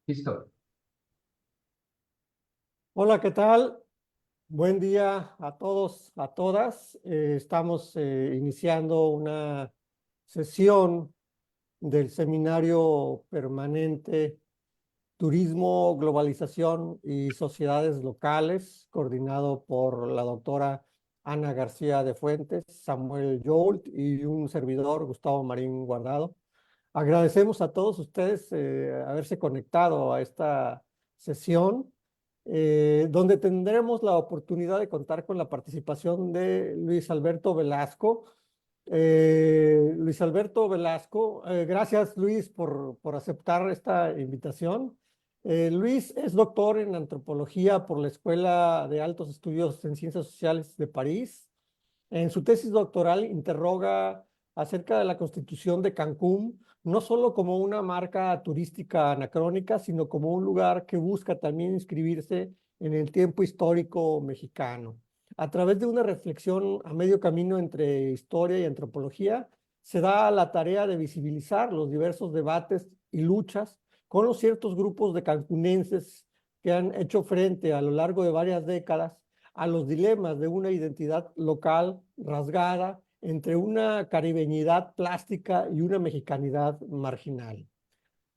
Listo. Hola, ¿qué tal? Buen día a todos, a todas. Estamos iniciando una sesión del seminario permanente Turismo, Globalización y Sociedades Locales, coordinado por la doctora Ana García de Fuentes, Samuel Joult y un servidor, Gustavo Marín Guardado. Agradecemos a todos ustedes haberse conectado a esta sesión, donde tendremos la oportunidad de contar con la participación de Luis Alberto Velasco. Luis Alberto Velasco, gracias Luis por aceptar esta invitación. Luis es doctor en antropología por la Escuela de Altos Estudios en Ciencias Sociales de París. En su tesis doctoral interroga acerca de la constitución de Cancún, no solo como una marca turística anacrónica, sino como un lugar que busca también inscribirse en el tiempo histórico mexicano. A través de una reflexión a medio camino entre historia y antropología, se da la tarea de visibilizar los diversos debates y luchas con los ciertos grupos de cancunenses que han hecho frente a lo largo de varias décadas a los dilemas de una identidad local rasgada entre una caribeñidad plástica y una mexicanidad marginal.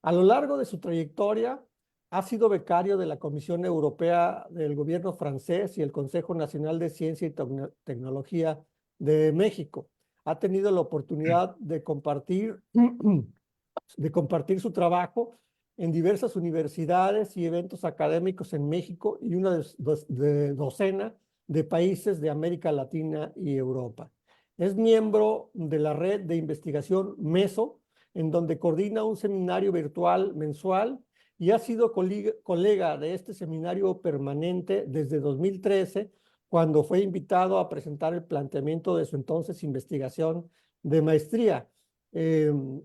A lo largo de su trayectoria, ha sido becario de la Comisión Europea del Gobierno francés y el Consejo Nacional de Ciencia y Tecnología de México. Ha tenido la oportunidad de compartir su trabajo en diversas universidades y eventos académicos en México y una docena de países de América Latina y Europa. Es miembro de la red de investigación MESO, en donde coordina un seminario virtual mensual y ha sido colega de este seminario permanente desde 2013, cuando fue invitado a presentar el planteamiento de su entonces investigación de maestría.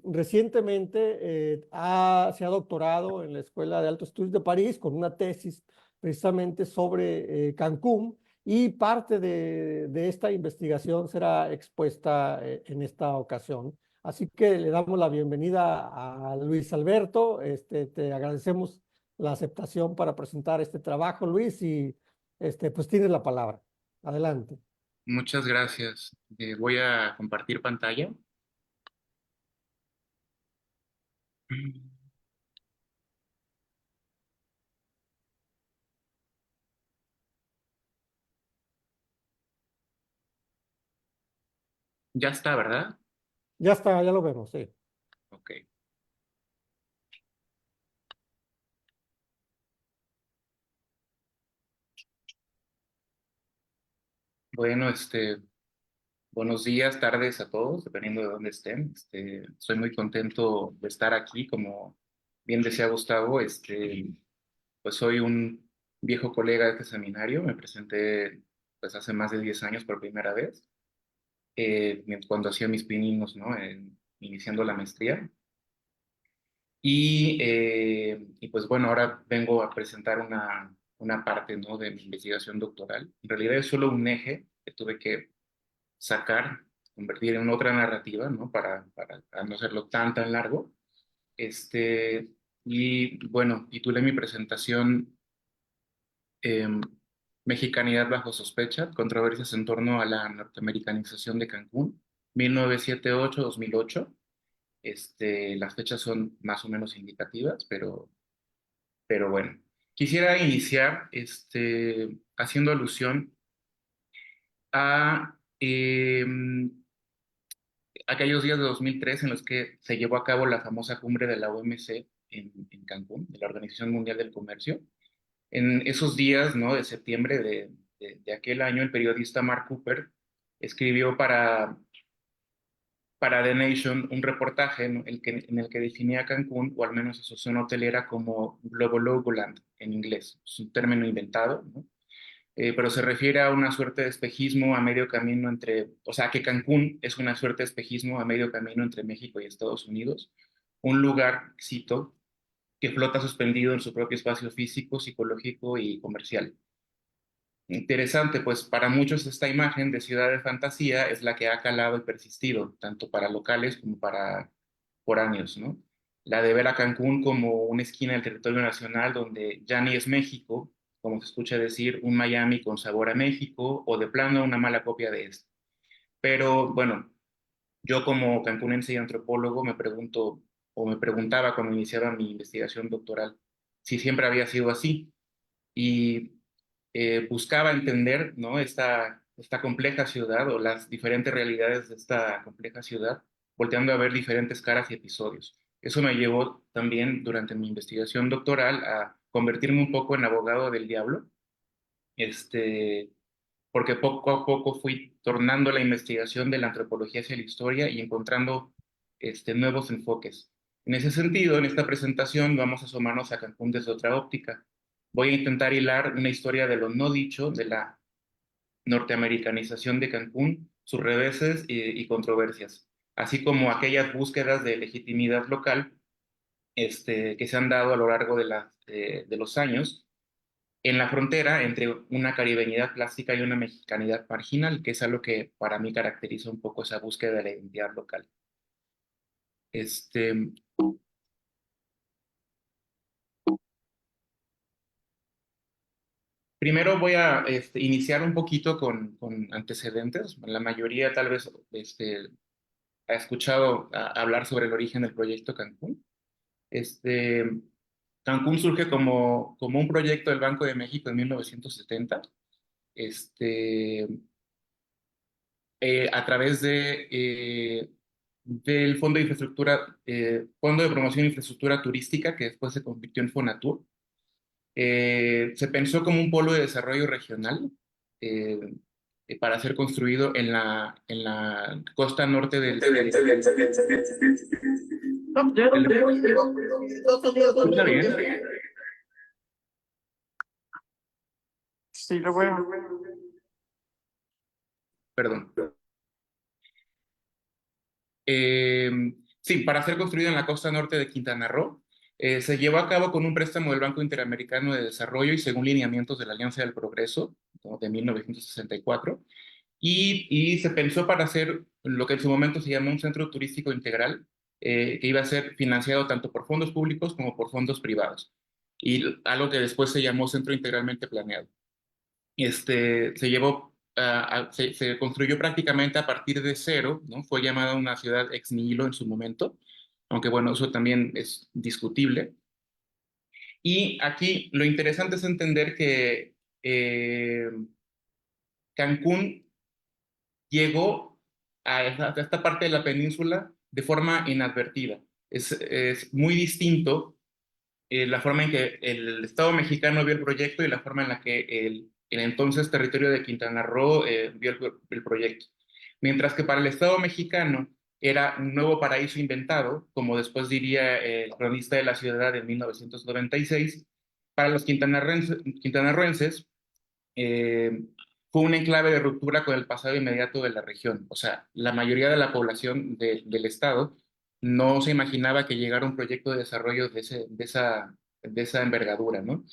Recientemente se ha doctorado en la Escuela de Altos Estudios de París con una tesis precisamente sobre Cancún, y parte de esta investigación será expuesta en esta ocasión. Así que le damos la bienvenida a Luis Alberto. Te agradecemos la aceptación para presentar este trabajo, Luis, y pues tienes la palabra. Adelante. Muchas gracias. Voy a compartir pantalla. Ya está, ¿verdad? Ya está, ya lo vemos, sí. Ok. Bueno, buenos días, tardes a todos, dependiendo de dónde estén. Estoy muy contento de estar aquí, como bien decía Gustavo. Pues soy un viejo colega de este seminario. Me presenté pues hace más de 10 años por primera vez, cuando hacía mis pininos, ¿no? Iniciando la maestría. Y pues bueno, ahora vengo a presentar una parte, ¿no? De mi investigación doctoral. En realidad es solo un eje que tuve que sacar, convertir en otra narrativa, ¿no? Para no hacerlo tan largo. Este, y bueno, titulé mi presentación eh, Mexicanidad bajo sospecha, controversias en torno a la norteamericanización de Cancún, 1978-2008. Las fechas son más o menos indicativas, pero bueno. Quisiera iniciar haciendo alusión a aquellos días de 2003 en los que se llevó a cabo la famosa cumbre de la OMC en Cancún, de la Organización Mundial del Comercio. En esos días, ¿no? De septiembre de aquel año, el periodista Mark Cooper escribió para The Nation un reportaje, ¿no? En el que definía a Cancún, o al menos a su zona hotelera, como Globologoland en inglés. Es un término inventado, ¿no? Pero se refiere a una suerte de espejismo a medio camino o sea, que Cancún es una suerte de espejismo a medio camino entre México y Estados Unidos, un lugar, cito, que flota suspendido en su propio espacio físico, psicológico y comercial. Interesante, pues para muchos esta imagen de ciudad de fantasía es la que ha calado y persistido, tanto para locales como para foráneos, ¿no? la de ver a Cancún como una esquina del territorio nacional donde ya ni es México, como se escucha decir, un Miami con sabor a México, o de plano una mala copia de esto. Pero bueno, yo como cancunense y antropólogo me pregunto, o me preguntaba cuando iniciaba mi investigación doctoral, si siempre había sido así. Y buscaba entender, ¿no? esta compleja ciudad o las diferentes realidades de esta compleja ciudad, volteando a ver diferentes caras y episodios. Eso me llevó también durante mi investigación doctoral a convertirme un poco en abogado del diablo, este, porque poco a poco fui tornando la investigación de la antropología hacia la historia y encontrando nuevos enfoques. En ese sentido, en esta presentación vamos a asomarnos a Cancún desde otra óptica. Voy a intentar hilar una historia de lo no dicho, de la norteamericanización de Cancún, sus reveses y controversias, así como aquellas búsquedas de legitimidad local que se han dado a lo largo de los años en la frontera entre una caribeñidad plástica y una mexicanidad marginal, que es algo que para mí caracteriza un poco esa búsqueda de la identidad local. Este, Primero voy a iniciar un poquito con antecedentes. La mayoría tal vez ha escuchado hablar sobre el origen del proyecto Cancún. Este, Cancún surge como un proyecto del Banco de México en 1970, este, a través del Fondo de Infraestructura, Fondo de Promoción de Infraestructura Turística, que después se convirtió en Fonatur. Se pensó como un polo de desarrollo regional eh, para ser construido en la costa norte ¿Escucha bien? Sí, lo veo. Perdón. Eh, sí, para ser construido en la costa norte de Quintana Roo. Se llevó a cabo con un préstamo del Banco Interamericano de Desarrollo y según lineamientos de la Alianza del Progreso, ¿no? De 1964. Y se pensó para hacer lo que en su momento se llamó un centro turístico integral, que iba a ser financiado tanto por fondos públicos como por fondos privados. Y algo que después se llamó centro integralmente planeado. Se construyó prácticamente a partir de cero, ¿no? Fue llamada una ciudad ex nihilo en su momento, aunque bueno, eso también es discutible. Y aquí lo interesante es entender que Cancún llegó a esta parte de la península de forma inadvertida. Es muy distinto la forma en que el Estado mexicano vio el proyecto y la forma en la que el entonces territorio de Quintana Roo vio el proyecto. Mientras que para el Estado mexicano era un nuevo paraíso inventado, como después diría el cronista de la ciudad en 1996, para los quintanarroenses eh, fue un enclave de ruptura con el pasado inmediato de la región. O sea, la mayoría de la población del estado no se imaginaba que llegara un proyecto de desarrollo de esa envergadura, ¿no?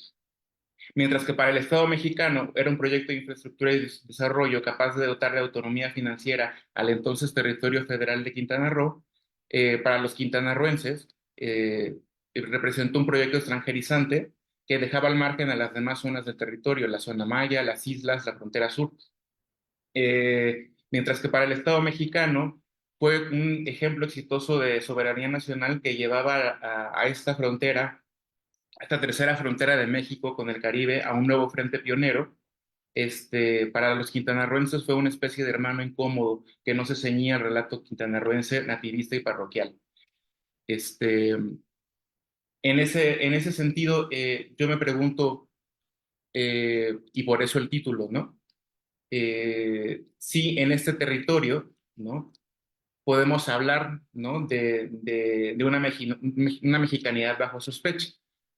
Mientras que para el Estado mexicano era un proyecto de infraestructura y desarrollo capaz de dotar de autonomía financiera al entonces territorio federal de Quintana Roo, para los quintanarroenses representó un proyecto extranjerizante que dejaba al margen a las demás zonas del territorio, la zona maya, las islas, la frontera sur. Mientras que para el Estado mexicano fue un ejemplo exitoso de soberanía nacional que llevaba a esta frontera, a esta tercera frontera de México con el Caribe, a un nuevo frente pionero. Para los quintanarroenses fue una especie de hermano incómodo que no se ceñía al relato quintanarroense, nativista y parroquial. En ese sentido, yo me pregunto, y por eso el título, ¿no? Si en este territorio, ¿no? Podemos hablar, ¿no? de una mexicanidad bajo sospecha.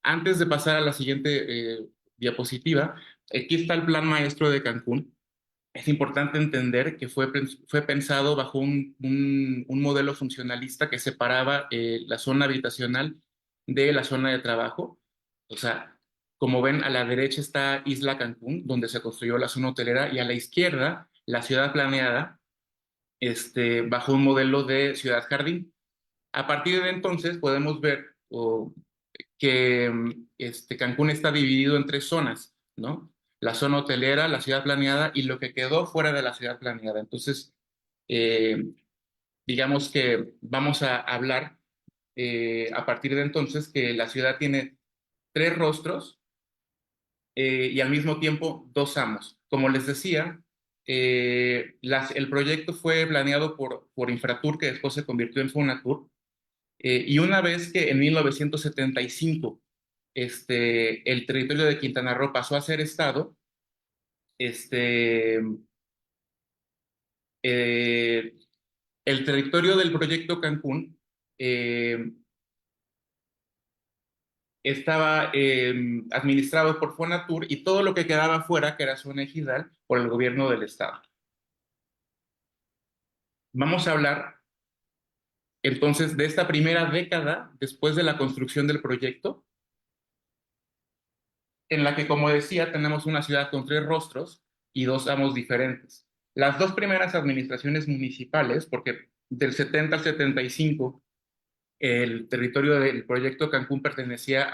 Antes de pasar a la siguiente diapositiva, aquí está el plan maestro de Cancún. Es importante entender que fue pensado bajo un modelo funcionalista que separaba la zona habitacional de la zona de trabajo. O sea, como ven, a la derecha está Isla Cancún, donde se construyó la zona hotelera, y a la izquierda, la ciudad planeada, bajo un modelo de ciudad jardín. A partir de entonces podemos ver que Cancún está dividido en tres zonas, ¿no? La zona hotelera, la ciudad planeada y lo que quedó fuera de la ciudad planeada. Entonces, eh, digamos que vamos a hablar a partir de entonces que la ciudad tiene tres rostros y al mismo tiempo dos amos. Como les decía, el proyecto fue planeado por Infratur, que después se convirtió en Fonatur, y una vez que en 1975 el territorio de Quintana Roo pasó a ser estado, este, eh, el territorio del proyecto Cancún eh, estaba administrado por Fonatur y todo lo que quedaba fuera, que era zona ejidal, por el gobierno del estado. Vamos a hablar entonces de esta primera década después de la construcción del proyecto, en la que, como decía, tenemos una ciudad con tres rostros y dos amos diferentes. Las dos primeras administraciones municipales, porque del 70 al 75 el territorio del proyecto Cancún pertenecía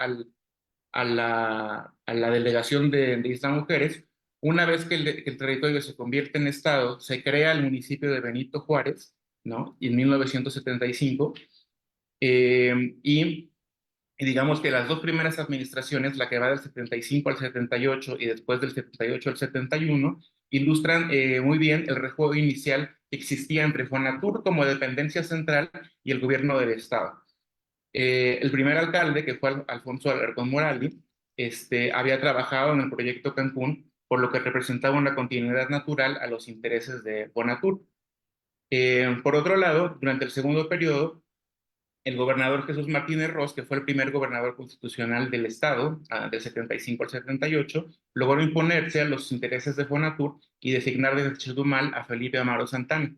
a la delegación de Isla Mujeres. Una vez que el territorio se convierte en estado, se crea el municipio de Benito Juárez, ¿no? Y en 1975, y digamos que las dos primeras administraciones, la que va del 75 al 78 y después del 78 al 71, ilustran muy bien el rejuego inicial que existía entre Fonatur como dependencia central y el gobierno del Estado. El primer alcalde, que fue Alfonso Alarcón Morali, había trabajado en el proyecto Cancún, por lo que representaba una continuidad natural a los intereses de Fonatur. Por otro lado, durante el segundo periodo, el gobernador Jesús Martínez Ros, que fue el primer gobernador constitucional del estado, del 75 al 78, logró imponerse a los intereses de Fonatur y designar desde Chetumal a Felipe Amaro Santana,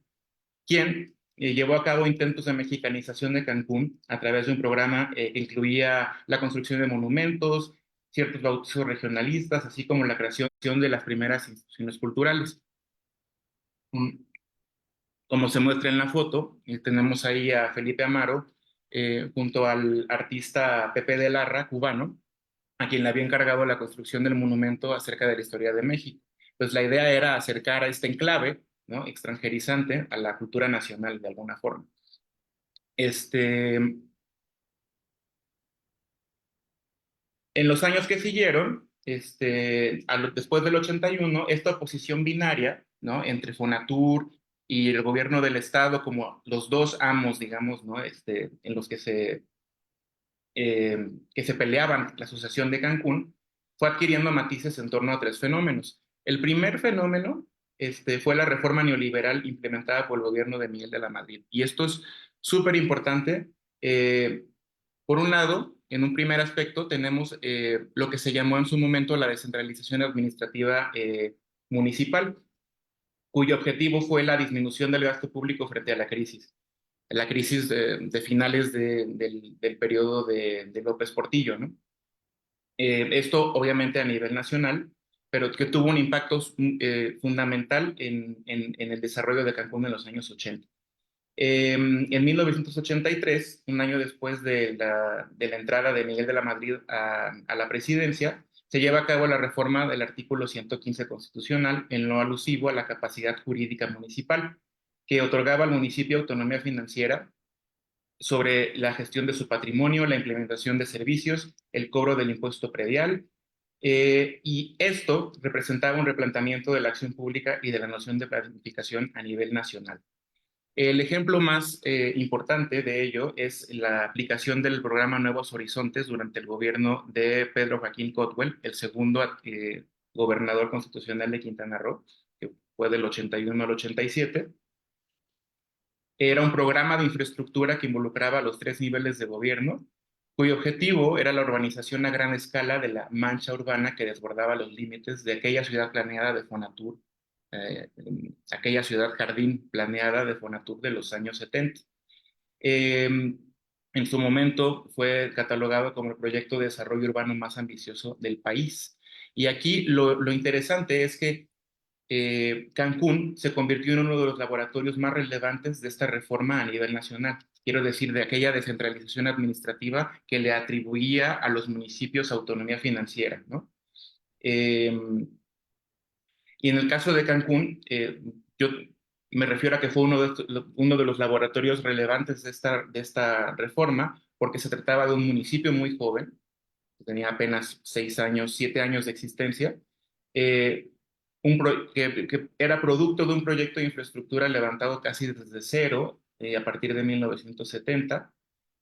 quien llevó a cabo intentos de mexicanización de Cancún a través de un programa que incluía la construcción de monumentos, ciertos bautizos regionalistas, así como la creación de las primeras instituciones culturales. Como se muestra en la foto, tenemos ahí a Felipe Amaro junto al artista Pepe de Larra, cubano, a quien le había encargado la construcción del monumento acerca de la historia de México. Pues la idea era acercar a este enclave, ¿no?, extranjerizante a la cultura nacional de alguna forma. En los años que siguieron, después del 81, esta oposición binaria, ¿no?, entre Fonatur y el gobierno del estado, como los dos amos, digamos, ¿no?, en los que se peleaban la asociación de Cancún, fue adquiriendo matices en torno a tres fenómenos. El primer fenómeno fue la reforma neoliberal implementada por el gobierno de Miguel de la Madrid. Y esto es súper importante. Por un lado, en un primer aspecto, tenemos lo que se llamó en su momento la descentralización administrativa municipal, cuyo objetivo fue la disminución del gasto público frente a la crisis de finales del periodo de López Portillo, ¿no? Esto obviamente a nivel nacional, pero que tuvo un impacto fundamental en el desarrollo de Cancún en los años 80. En 1983, un año después de la entrada de Miguel de la Madrid a la presidencia, se lleva a cabo la reforma del artículo 115 constitucional en lo alusivo a la capacidad jurídica municipal, que otorgaba al municipio autonomía financiera sobre la gestión de su patrimonio, la implementación de servicios, el cobro del impuesto predial, y esto representaba un replanteamiento de la acción pública y de la noción de planificación a nivel nacional. El ejemplo más importante de ello es la aplicación del programa Nuevos Horizontes durante el gobierno de Pedro Joaquín Cotwell, el segundo gobernador constitucional de Quintana Roo, que fue del 81 al 87. Era un programa de infraestructura que involucraba a los tres niveles de gobierno, cuyo objetivo era la urbanización a gran escala de la mancha urbana que desbordaba los límites de aquella ciudad planeada de Fonatur, aquella ciudad jardín planeada de Fonatur de los años 70. En su momento fue catalogado como el proyecto de desarrollo urbano más ambicioso del país. Y aquí lo interesante es que Cancún se convirtió en uno de los laboratorios más relevantes de esta reforma a nivel nacional. Quiero decir, de aquella descentralización administrativa que le atribuía a los municipios autonomía financiera, ¿no? Eh, y en el caso de Cancún, yo me refiero a que fue uno de los laboratorios relevantes de esta reforma, porque se trataba de un municipio muy joven, que tenía apenas 6 años, 7 años de existencia, eh, que era producto de un proyecto de infraestructura levantado casi desde cero, a partir de 1970,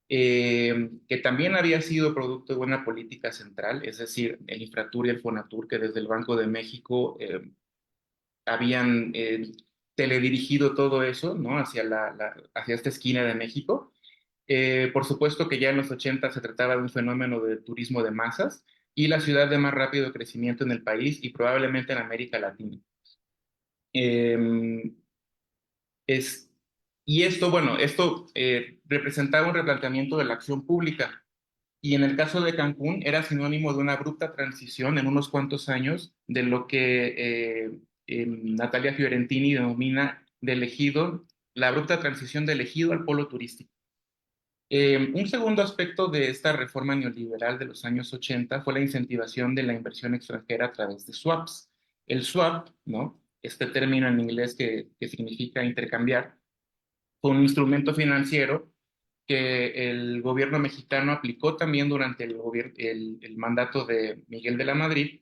que también había sido producto de una política central, es decir, el Infratur y el Fonatur, que desde el Banco de México habían teledirigido todo eso, ¿no? Hacia esta esquina de México. Por supuesto que ya en los 80 se trataba de un fenómeno de turismo de masas y la ciudad de más rápido crecimiento en el país y probablemente en América Latina. Eh, es, y esto, bueno, esto representaba un replanteamiento de la acción pública. Y en el caso de Cancún era sinónimo de una abrupta transición en unos cuantos años de lo que Natalia Fiorentini denomina del ejido, la abrupta transición del ejido al polo turístico. Un segundo aspecto de esta reforma neoliberal de los años 80 fue la incentivación de la inversión extranjera a través de swaps. El swap, ¿no? Este término en inglés que significa intercambiar, fue un instrumento financiero que el gobierno mexicano aplicó también durante el mandato de Miguel de la Madrid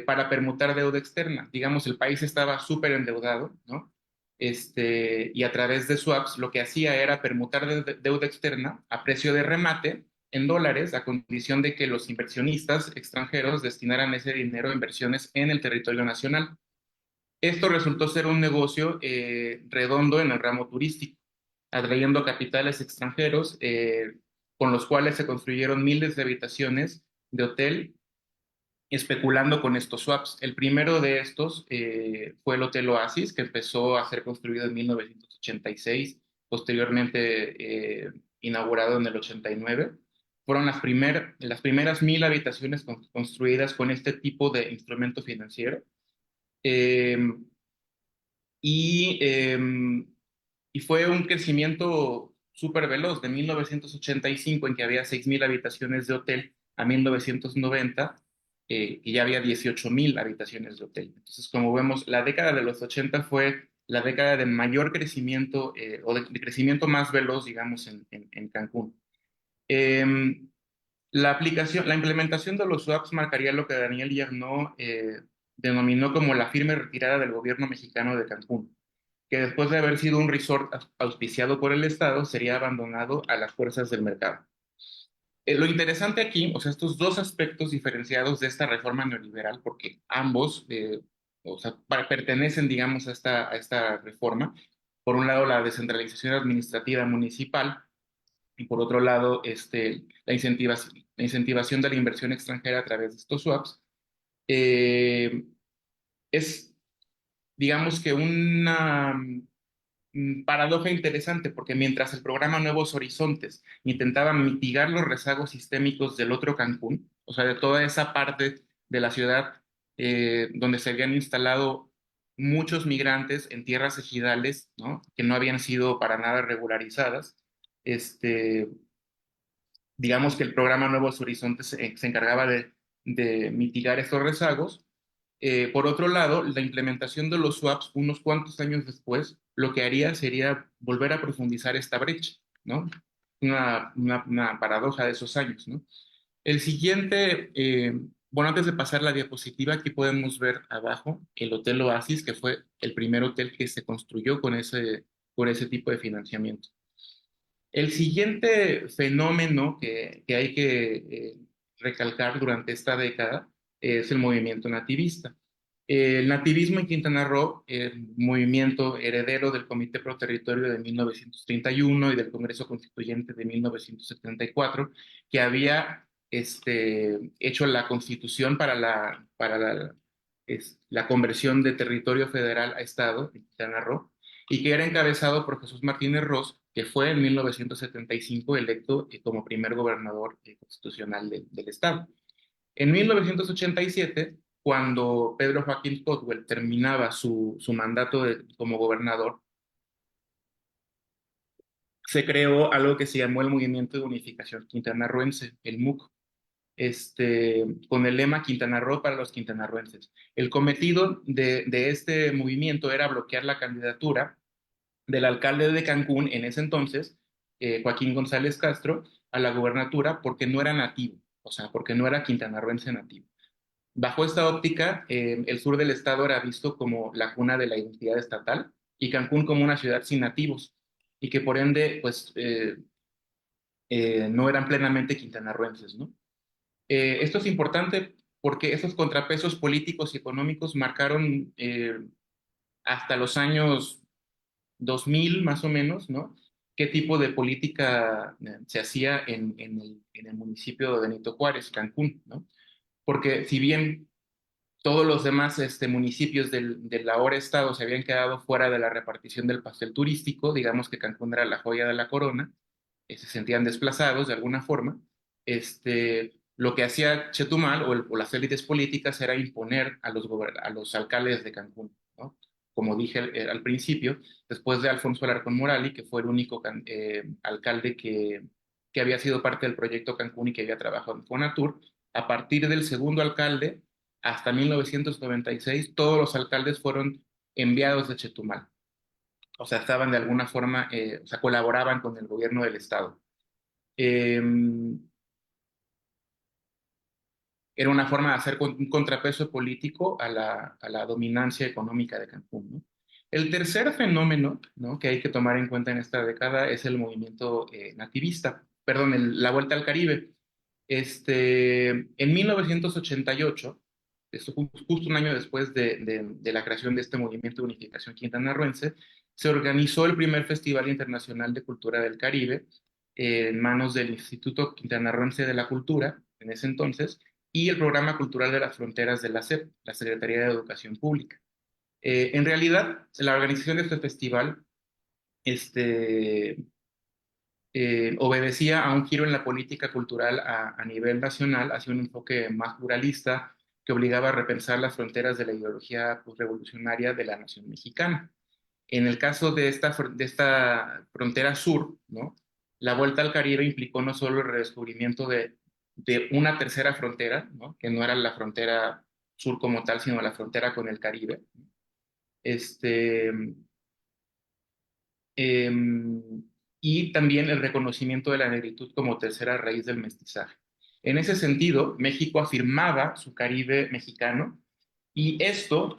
para permutar deuda externa. Digamos, el país estaba súper endeudado, ¿no? Y a través de swaps lo que hacía era permutar deuda externa a precio de remate en dólares, a condición de que los inversionistas extranjeros destinaran ese dinero a inversiones en el territorio nacional. Esto resultó ser un negocio redondo en el ramo turístico, atrayendo capitales extranjeros, con los cuales se construyeron miles de habitaciones de hotel, especulando con estos swaps. El primero de estos fue el Hotel Oasis, que empezó a ser construido en 1986, posteriormente inaugurado en el 89. Fueron las primeras 1,000 habitaciones construidas con este tipo de instrumento financiero. Eh, y, eh, y fue un crecimiento súper veloz, de 1985, en que había 6,000 habitaciones de hotel, a 1990, que ya había 18,000 habitaciones de hotel. Entonces, como vemos, la década de los 80 fue la década de mayor crecimiento, o de crecimiento más veloz, digamos, en Cancún. La implementación de los swaps marcaría lo que Daniel Yarnó denominó como la firme retirada del gobierno mexicano de Cancún, que después de haber sido un resort auspiciado por el Estado, sería abandonado a las fuerzas del mercado. Lo interesante aquí, o sea, estos dos aspectos diferenciados de esta reforma neoliberal, porque ambos, o sea, pertenecen, digamos, a esta reforma. Por un lado, la descentralización administrativa municipal, y por otro lado, la incentivación de la inversión extranjera a través de estos swaps, es, digamos que una paradoja interesante, porque mientras el programa Nuevos Horizontes intentaba mitigar los rezagos sistémicos del otro Cancún, o sea, de toda esa parte de la ciudad donde se habían instalado muchos migrantes en tierras ejidales, ¿no? Que no habían sido para nada regularizadas, este, digamos que el programa Nuevos Horizontes se encargaba de mitigar estos rezagos. Por otro lado, la implementación de los swaps unos cuantos años después, lo que haría sería volver a profundizar esta brecha, ¿no? Una paradoja de esos años, ¿no? El siguiente, bueno, antes de pasar la diapositiva, aquí podemos ver abajo el Hotel Oasis, que fue el primer hotel que se construyó con ese tipo de financiamiento. El siguiente fenómeno que hay que recalcar durante esta década es el movimiento nativista. El nativismo en Quintana Roo, el movimiento heredero del Comité Pro Territorio de 1931 y del Congreso Constituyente de 1974, que había hecho la constitución para la conversión de territorio federal a Estado en Quintana Roo, y que era encabezado por Jesús Martínez Ros, que fue en 1975 electo como primer gobernador constitucional del Estado. En 1987, cuando Pedro Joaquín Caldwell terminaba su mandato como gobernador, se creó algo que se llamó el Movimiento de Unificación Quintanarroense, el MUC, con el lema Quintana Roo para los quintanarroenses. El cometido de este movimiento era bloquear la candidatura del alcalde de Cancún en ese entonces, Joaquín González Castro, a la gubernatura porque no era nativo, o sea, porque no era quintanarroense nativo. Bajo esta óptica, el sur del estado era visto como la cuna de la identidad estatal y Cancún como una ciudad sin nativos y que por ende, pues, no eran plenamente quintanarroenses, ¿no? Esto es importante porque esos contrapesos políticos y económicos marcaron hasta los años 2000 más o menos, ¿no? ¿Qué tipo de política se hacía en el municipio de Benito Juárez, Cancún, ¿no? Porque si bien todos los demás municipios del ahora estado se habían quedado fuera de la repartición del pastel turístico, digamos que Cancún era la joya de la corona, se sentían desplazados de alguna forma. Lo que hacía Chetumal o las élites políticas era imponer a los alcaldes de Cancún, ¿no? Como dije al principio, después de Alfonso Alarcón Morali, que fue el único alcalde que había sido parte del proyecto Cancún y que había trabajado en Fonatur, a partir del segundo alcalde, hasta 1996, todos los alcaldes fueron enviados de Chetumal. O sea, estaban de alguna forma, o sea, colaboraban con el gobierno del estado. Eh, Era una forma de hacer un contrapeso político a la dominancia económica de Cancún, ¿no? El tercer fenómeno, ¿no?, que hay que tomar en cuenta en esta década es el movimiento nativista, perdón, la Vuelta al Caribe. En 1988, esto justo un año después de la creación de este movimiento de unificación quintanarroense, se organizó el primer Festival Internacional de Cultura del Caribe en manos del Instituto Quintanarroense de la Cultura, en ese entonces, y el Programa Cultural de las Fronteras de la SEP, la Secretaría de Educación Pública. En realidad, la organización de este festival este, obedecía a un giro en la política cultural a nivel nacional, hacia un enfoque más pluralista que obligaba a repensar las fronteras de la ideología revolucionaria de la nación mexicana. En el caso de esta frontera sur, ¿no?, la vuelta al Caribe implicó no solo el redescubrimiento de una tercera frontera, ¿no?, que no era la frontera sur como tal, sino la frontera con el Caribe. Este, y también el reconocimiento de la negritud como tercera raíz del mestizaje. En ese sentido, México afirmaba su Caribe mexicano y esto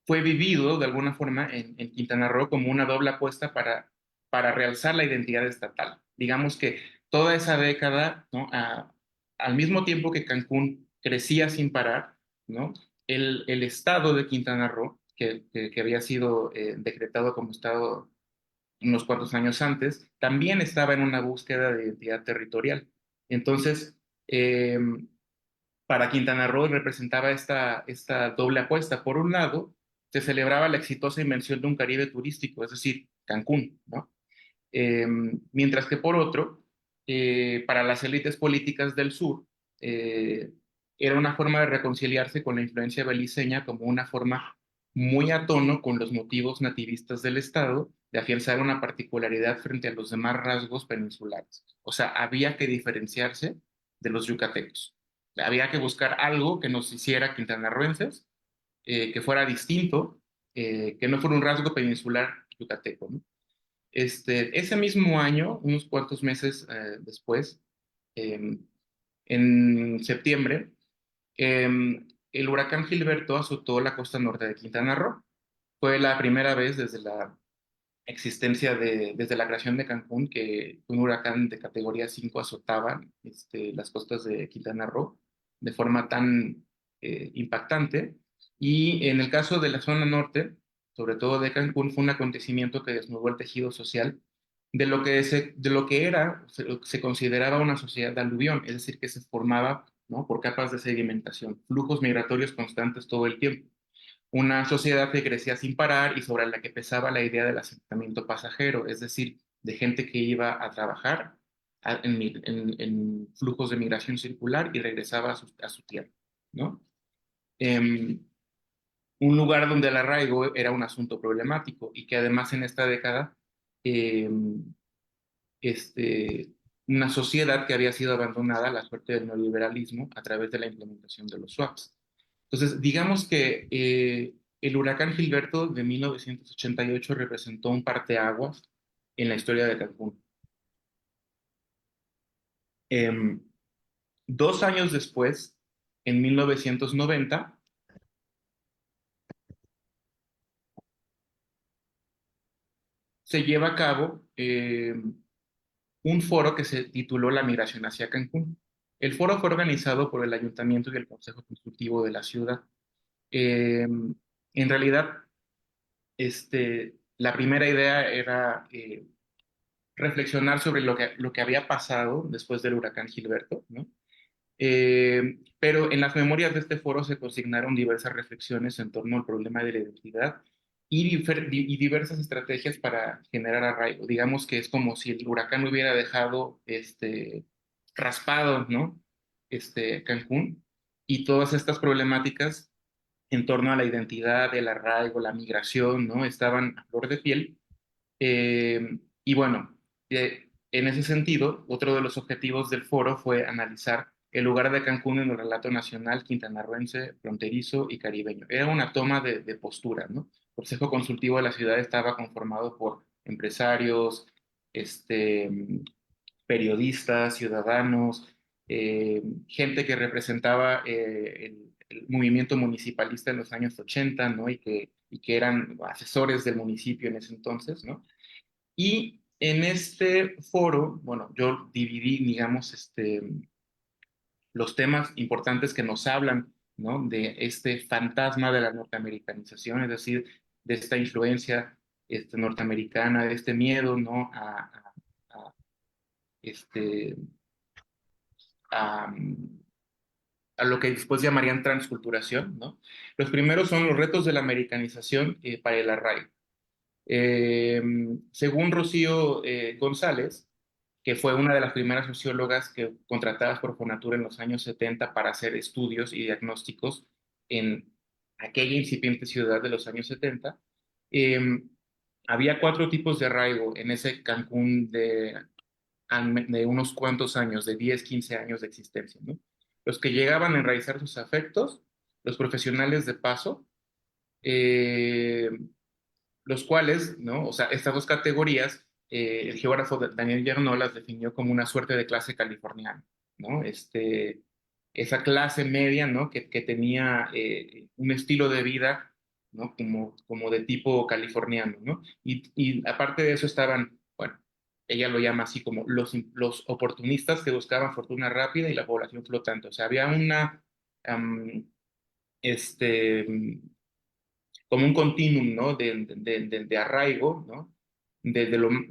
fue vivido de alguna forma en Quintana Roo como una doble apuesta para realzar la identidad estatal. Digamos que toda esa década, ¿no?, al mismo tiempo que Cancún crecía sin parar, ¿no?, el estado de Quintana Roo, que había sido decretado como estado unos cuantos años antes, también estaba en una búsqueda de identidad territorial. Entonces, eh, para Quintana Roo representaba esta doble apuesta. Por un lado, se celebraba la exitosa invención de un Caribe turístico, es decir, Cancún, ¿no? Eh, Mientras que por otro, para las élites políticas del sur, eh, era una forma de reconciliarse con la influencia beliceña como una forma muy a tono con los motivos nativistas del Estado de afianzar una particularidad frente a los demás rasgos peninsulares. O sea, había que diferenciarse de los yucatecos. Había que buscar algo que nos hiciera quintanarroenses, que fuera distinto, que no fuera un rasgo peninsular yucateco, ¿no? Ese mismo año, unos cuantos meses después, eh, en septiembre, el huracán Gilberto azotó la costa norte de Quintana Roo. Fue la primera vez desde la existencia desde la creación de Cancún que un huracán de categoría 5 azotaba las costas de Quintana Roo de forma tan impactante. Y en el caso de la zona norte, sobre todo de Cancún, fue un acontecimiento que desnudó el tejido social de lo que se consideraba una sociedad de aluvión, es decir, que se formaba, ¿no?, por capas de sedimentación, flujos migratorios constantes todo el tiempo. Una sociedad que crecía sin parar y sobre la que pesaba la idea del asentamiento pasajero, es decir, de gente que iba a trabajar en flujos de migración circular y regresaba a su tierra, ¿no? un lugar donde el arraigo era un asunto problemático y que además en esta década em, este, una sociedad que había sido abandonada a la suerte del neoliberalismo a través de la implementación de los swaps. Entonces, digamos que el huracán Gilberto de 1988 representó un parteaguas en la historia de Cancún. Em, 2 años después, en 1990, se lleva a cabo un foro que se tituló La migración hacia Cancún. El foro fue organizado por el Ayuntamiento y el Consejo Consultivo de la ciudad. En realidad, la primera idea era reflexionar sobre lo que había pasado después del huracán Gilberto, ¿no? Pero en las memorias de este foro se consignaron diversas reflexiones en torno al problema de la identidad y diversas estrategias para generar arraigo. Digamos que es como si el huracán hubiera dejado raspado, ¿no? Cancún, y todas estas problemáticas en torno a la identidad, el arraigo, la migración, ¿no? Estaban a flor de piel. Y bueno, en ese sentido, otro de los objetivos del foro fue analizar el lugar de Cancún en el relato nacional quintanarroense, fronterizo y caribeño. Era una toma de postura, ¿no? El Consejo Consultivo de la ciudad estaba conformado por empresarios, este, periodistas, ciudadanos, gente que representaba el movimiento municipalista en los años 80, ¿no? Y que eran asesores del municipio en ese entonces, ¿no? Y en este foro, bueno, yo dividí, digamos, los temas importantes que nos hablan, ¿no? De este fantasma de la norteamericanización, es decir, de esta influencia norteamericana, de este miedo, ¿no? A, este, a, a lo que después llamarían transculturación, ¿no? Los primeros son los retos de la americanización para el arraigo. Según Rocío González, que fue una de las primeras sociólogas contratadas por Fonatura en los años 70 para hacer estudios y diagnósticos en aquella incipiente ciudad de los años 70, eh, había 4 tipos de arraigo en ese Cancún de unos cuantos años, de 10, 15 años de existencia, ¿no? Los que llegaban a enraizar sus afectos, los profesionales de paso, eh, los cuales, ¿no? O sea, estas dos categorías, el geógrafo Daniel Yarnol las definió como una suerte de clase californiana, ¿no? Esa clase media, ¿no? Que tenía un estilo de vida, ¿no? Como de tipo californiano, ¿no? Y aparte de eso estaban, bueno, ella lo llama así como los oportunistas que buscaban fortuna rápida y la población flotante. O sea, había um, este, como un continuum, ¿no? De arraigo, ¿no?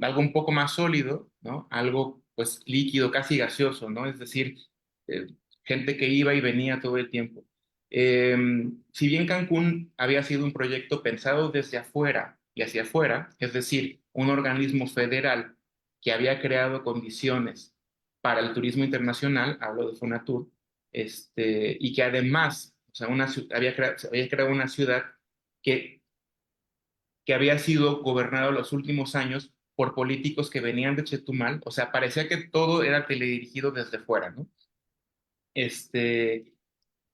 Algo un poco más sólido, ¿no? Algo, pues, líquido, casi gaseoso, ¿no? Es decir, eh, gente que iba y venía todo el tiempo. Eh, si bien Cancún había sido un proyecto pensado desde afuera y hacia afuera, es decir, un organismo federal que había creado condiciones para el turismo internacional, hablo de Fonatur, y que además, o sea, había creado una ciudad que, que había sido gobernado los últimos años por políticos que venían de Chetumal, o sea, parecía que todo era teledirigido desde fuera, ¿no? Este,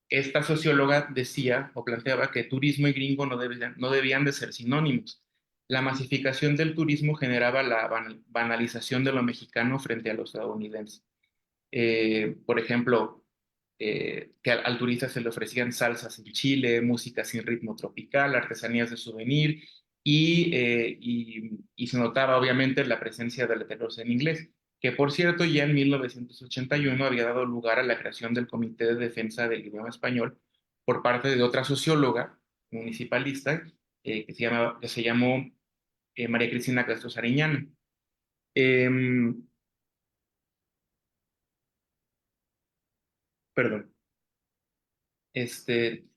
esta socióloga decía o planteaba que turismo y gringo no debían de ser sinónimos. La masificación del turismo generaba la banalización de lo mexicano frente a lo estadounidense. Por ejemplo, que al turista se le ofrecían salsas en Chile, música sin ritmo tropical, artesanías de souvenir y se notaba obviamente la presencia de letreros en inglés, que por cierto ya en 1981 había dado lugar a la creación del Comité de Defensa del Idioma Español por parte de otra socióloga municipalista que se llamó María Cristina Castro Sariñana. Em, Perdón.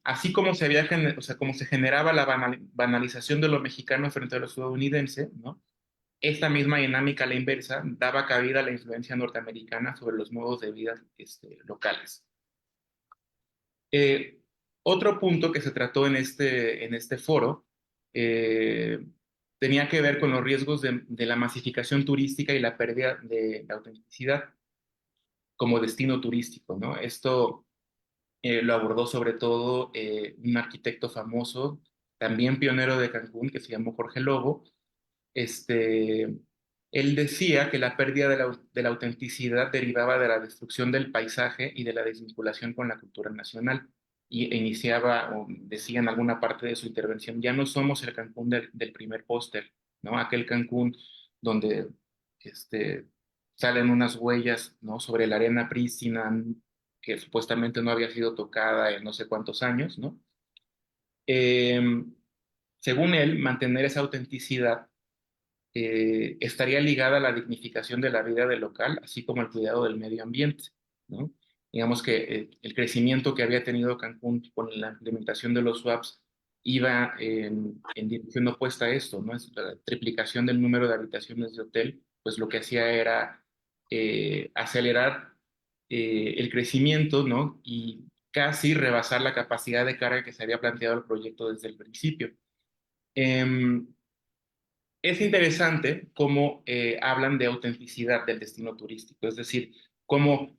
Así como o sea, como se generaba la banalización de lo mexicano frente a lo estadounidense, ¿no? Esta misma dinámica a la inversa daba cabida a la influencia norteamericana sobre los modos de vida locales. Eh, Otro punto que se trató en este foro tenía que ver con los riesgos de la masificación turística y la pérdida de la autenticidad como destino turístico, ¿no? Esto lo abordó sobre todo un arquitecto famoso, también pionero de Cancún, que se llamó Jorge Lobo. Este, Él decía que la pérdida de la autenticidad derivaba de la destrucción del paisaje y de la desvinculación con la cultura nacional. Y iniciaba, o decía en alguna parte de su intervención, ya no somos el Cancún del primer póster, ¿no? Aquel Cancún donde este, salen unas huellas, ¿no? Sobre la arena prístina que supuestamente no había sido tocada en no sé cuántos años, ¿no? Según él, mantener esa autenticidad estaría ligada a la dignificación de la vida del local, así como al cuidado del medio ambiente, ¿no? Digamos que el crecimiento que había tenido Cancún con la implementación de los swaps iba en dirección opuesta a esto, ¿no? Es la triplicación del número de habitaciones de hotel, pues lo que hacía era acelerar el crecimiento, ¿no? Y casi rebasar la capacidad de carga que se había planteado el proyecto desde el principio. Em, es interesante cómo hablan de autenticidad del destino turístico, es decir, cómo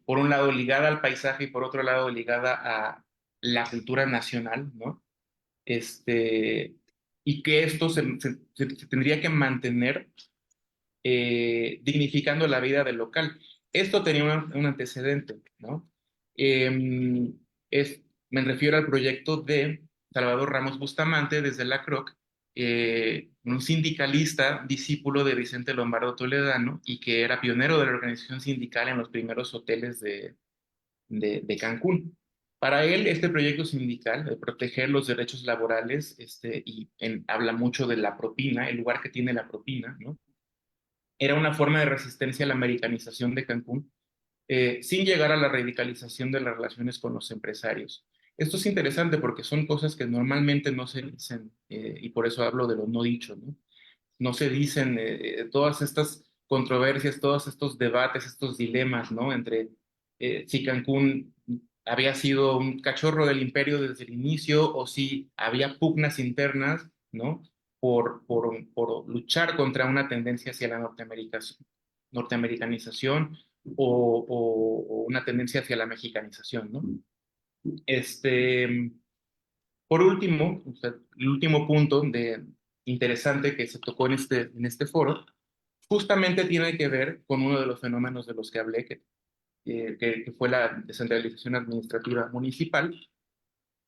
por un lado ligada al paisaje y por otro lado ligada a la cultura nacional, ¿no? Y que esto se tendría que mantener dignificando la vida del local. Esto tenía un antecedente, ¿no? Eh, Me refiero al proyecto de Salvador Ramos Bustamante desde la CROC, un sindicalista discípulo de Vicente Lombardo Toledano y que era pionero de la organización sindical en los primeros hoteles de Cancún. Para él, este proyecto sindical de proteger los derechos laborales habla mucho de la propina, el lugar que tiene la propina, ¿no? Era una forma de resistencia a la americanización de Cancún, sin llegar a la radicalización de las relaciones con los empresarios. Esto es interesante porque son cosas que normalmente no se dicen, y por eso hablo de lo no dicho, ¿no? No se dicen todas estas controversias, todos estos debates, estos dilemas, ¿no? Entre si Cancún había sido un cachorro del imperio desde el inicio o si había pugnas internas, ¿no? Por luchar contra una tendencia hacia la norteamericanización o una tendencia hacia la mexicanización, ¿no? Este, por último, o sea, el último punto interesante que se tocó en este foro, justamente tiene que ver con uno de los fenómenos de los que hablé, que fue la descentralización administrativa municipal,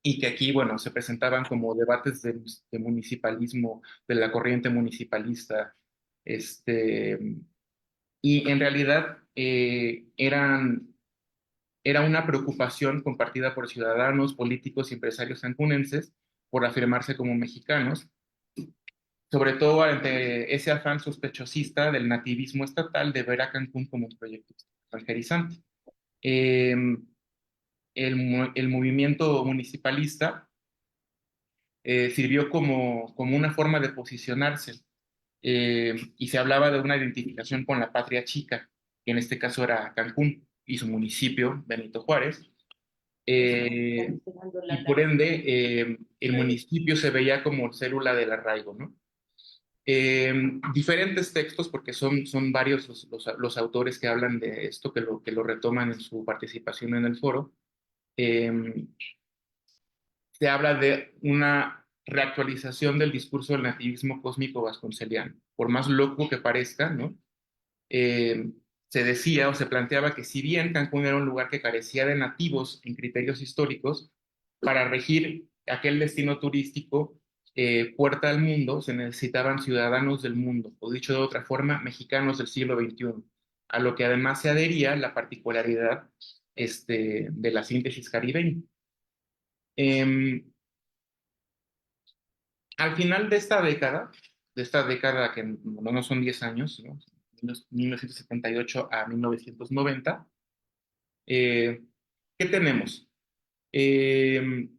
y que aquí, bueno, se presentaban como debates de municipalismo, de la corriente municipalista, y en realidad era una preocupación compartida por ciudadanos, políticos y empresarios cancunenses por afirmarse como mexicanos, sobre todo ante ese afán sospechosista del nativismo estatal de ver a Cancún como un proyecto extranjerizante. Eh, el movimiento municipalista sirvió como una forma de posicionarse y se hablaba de una identificación con la patria chica, que en este caso era Cancún y su municipio, Benito Juárez. Y por ende, el municipio se veía como célula del arraigo, ¿no? Diferentes textos, porque son varios los autores que hablan de esto, que lo retoman en su participación en el foro. eh, Se habla de una reactualización del discurso del nativismo cósmico vasconceliano. Por más loco que parezca, ¿no? Eh, Se decía o se planteaba que si bien Cancún era un lugar que carecía de nativos en criterios históricos, para regir aquel destino turístico, puerta al mundo, se necesitaban ciudadanos del mundo, o dicho de otra forma, mexicanos del siglo XXI, a lo que además se adhería la particularidad de la síntesis caribeña. Eh, Al final de esta década que no son 10 años, ¿no? 1978 a 1990, eh, ¿qué tenemos? Eh,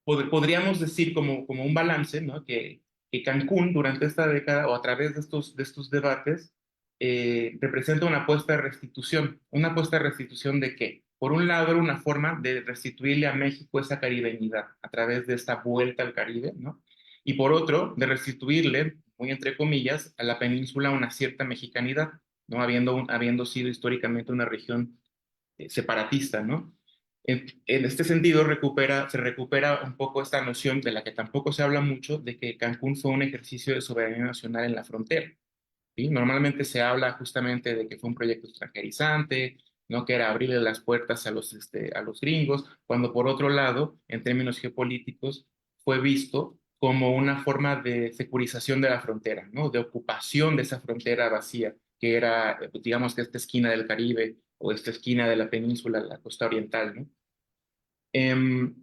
Podríamos decir como un balance, ¿no? Que Cancún durante esta década o a través de estos debates representa una apuesta de restitución. ¿Una apuesta de restitución de qué? Por un lado, era una forma de restituirle a México esa caribeñidad a través de esta vuelta al Caribe, ¿no? Y por otro, de restituirle, muy entre comillas, a la península una cierta mexicanidad, ¿no? Habiendo sido históricamente una región separatista, ¿no? En este sentido, se recupera un poco esta noción de la que tampoco se habla mucho, de que Cancún fue un ejercicio de soberanía nacional en la frontera. ¿Sí? Normalmente se habla justamente de que fue un proyecto extranjerizante, ¿no? Que era abrirle las puertas a los gringos, cuando por otro lado, en términos geopolíticos, fue visto como una forma de securización de la frontera, ¿no? De ocupación de esa frontera vacía, que era, digamos que esta esquina del Caribe o esta esquina de la península, la costa oriental, ¿no? Em,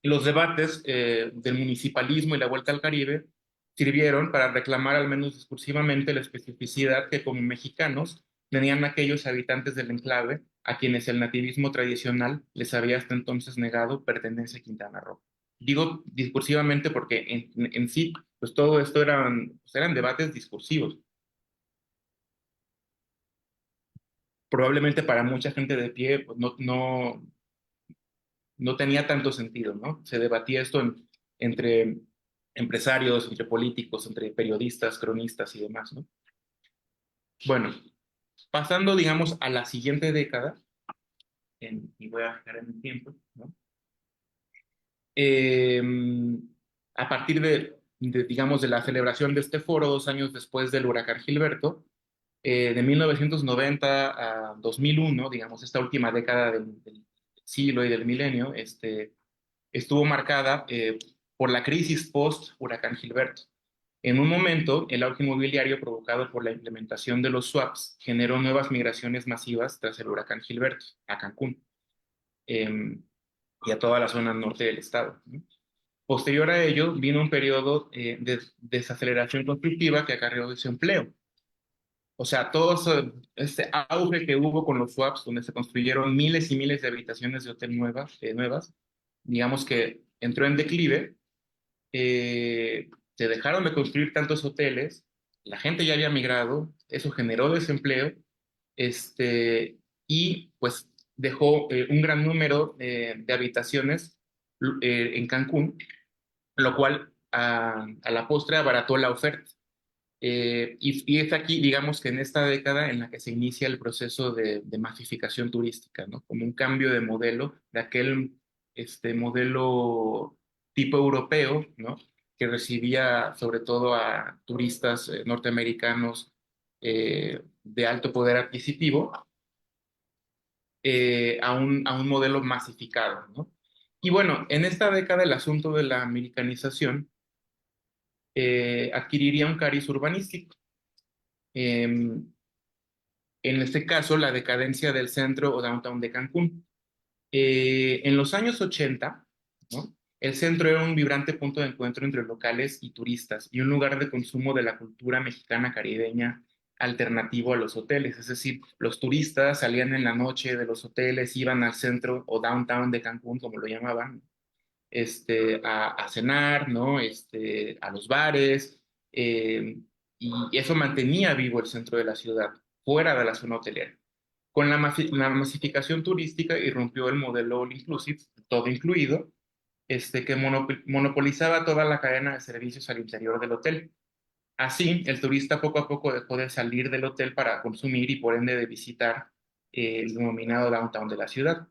los debates del municipalismo y la vuelta al Caribe sirvieron para reclamar al menos discursivamente la especificidad que como mexicanos tenían aquellos habitantes del enclave a quienes el nativismo tradicional les había hasta entonces negado pertenencia a Quintana Roo. Digo discursivamente porque en sí, pues todo esto eran debates discursivos. Probablemente para mucha gente de pie pues no tenía tanto sentido, ¿no? Se debatía esto entre empresarios, entre políticos, entre periodistas, cronistas y demás, ¿no? Bueno, pasando, digamos, a la siguiente década, y voy a fijar en el tiempo, ¿no? Eh, a partir digamos, de la celebración de este foro, 2 años después del huracán Gilberto, de 1990 a 2001, digamos, esta última década del siglo y del milenio, estuvo marcada por la crisis post-Huracán Gilberto. En un momento, el auge inmobiliario provocado por la implementación de los swaps generó nuevas migraciones masivas tras el Huracán Gilberto a Cancún eh, y a toda la zona norte del estado, ¿no? Posterior a ello, vino un periodo de desaceleración constructiva que acarreó desempleo. O sea, todo este auge que hubo con los swaps, donde se construyeron miles y miles de habitaciones de hotel nuevas, digamos que entró en declive, se dejaron de construir tantos hoteles, la gente ya había migrado, eso generó desempleo, y pues dejó un gran número de habitaciones en Cancún, lo cual a la postre abarató la oferta. Y es aquí, digamos que en esta década en la que se inicia el proceso de masificación turística, ¿no? Como un cambio de modelo, de aquel modelo tipo europeo, ¿no? Que recibía sobre todo a turistas norteamericanos de alto poder adquisitivo, a un modelo masificado, ¿no? Y bueno, en esta década el asunto de la americanización adquiriría un cariz urbanístico. Em, en este caso, la decadencia del centro o downtown de Cancún. En los años 80, ¿no? El centro era un vibrante punto de encuentro entre locales y turistas y un lugar de consumo de la cultura mexicana caribeña alternativo a los hoteles. Es decir, los turistas salían en la noche de los hoteles, iban al centro o downtown de Cancún, como lo llamaban, a cenar, ¿no? A los bares, y eso mantenía vivo el centro de la ciudad, fuera de la zona hotelera. Con la masificación turística irrumpió el modelo all inclusive, todo incluido, que monopolizaba toda la cadena de servicios al interior del hotel. Así, el turista poco a poco dejó de salir del hotel para consumir y por ende de visitar el denominado downtown de la ciudad.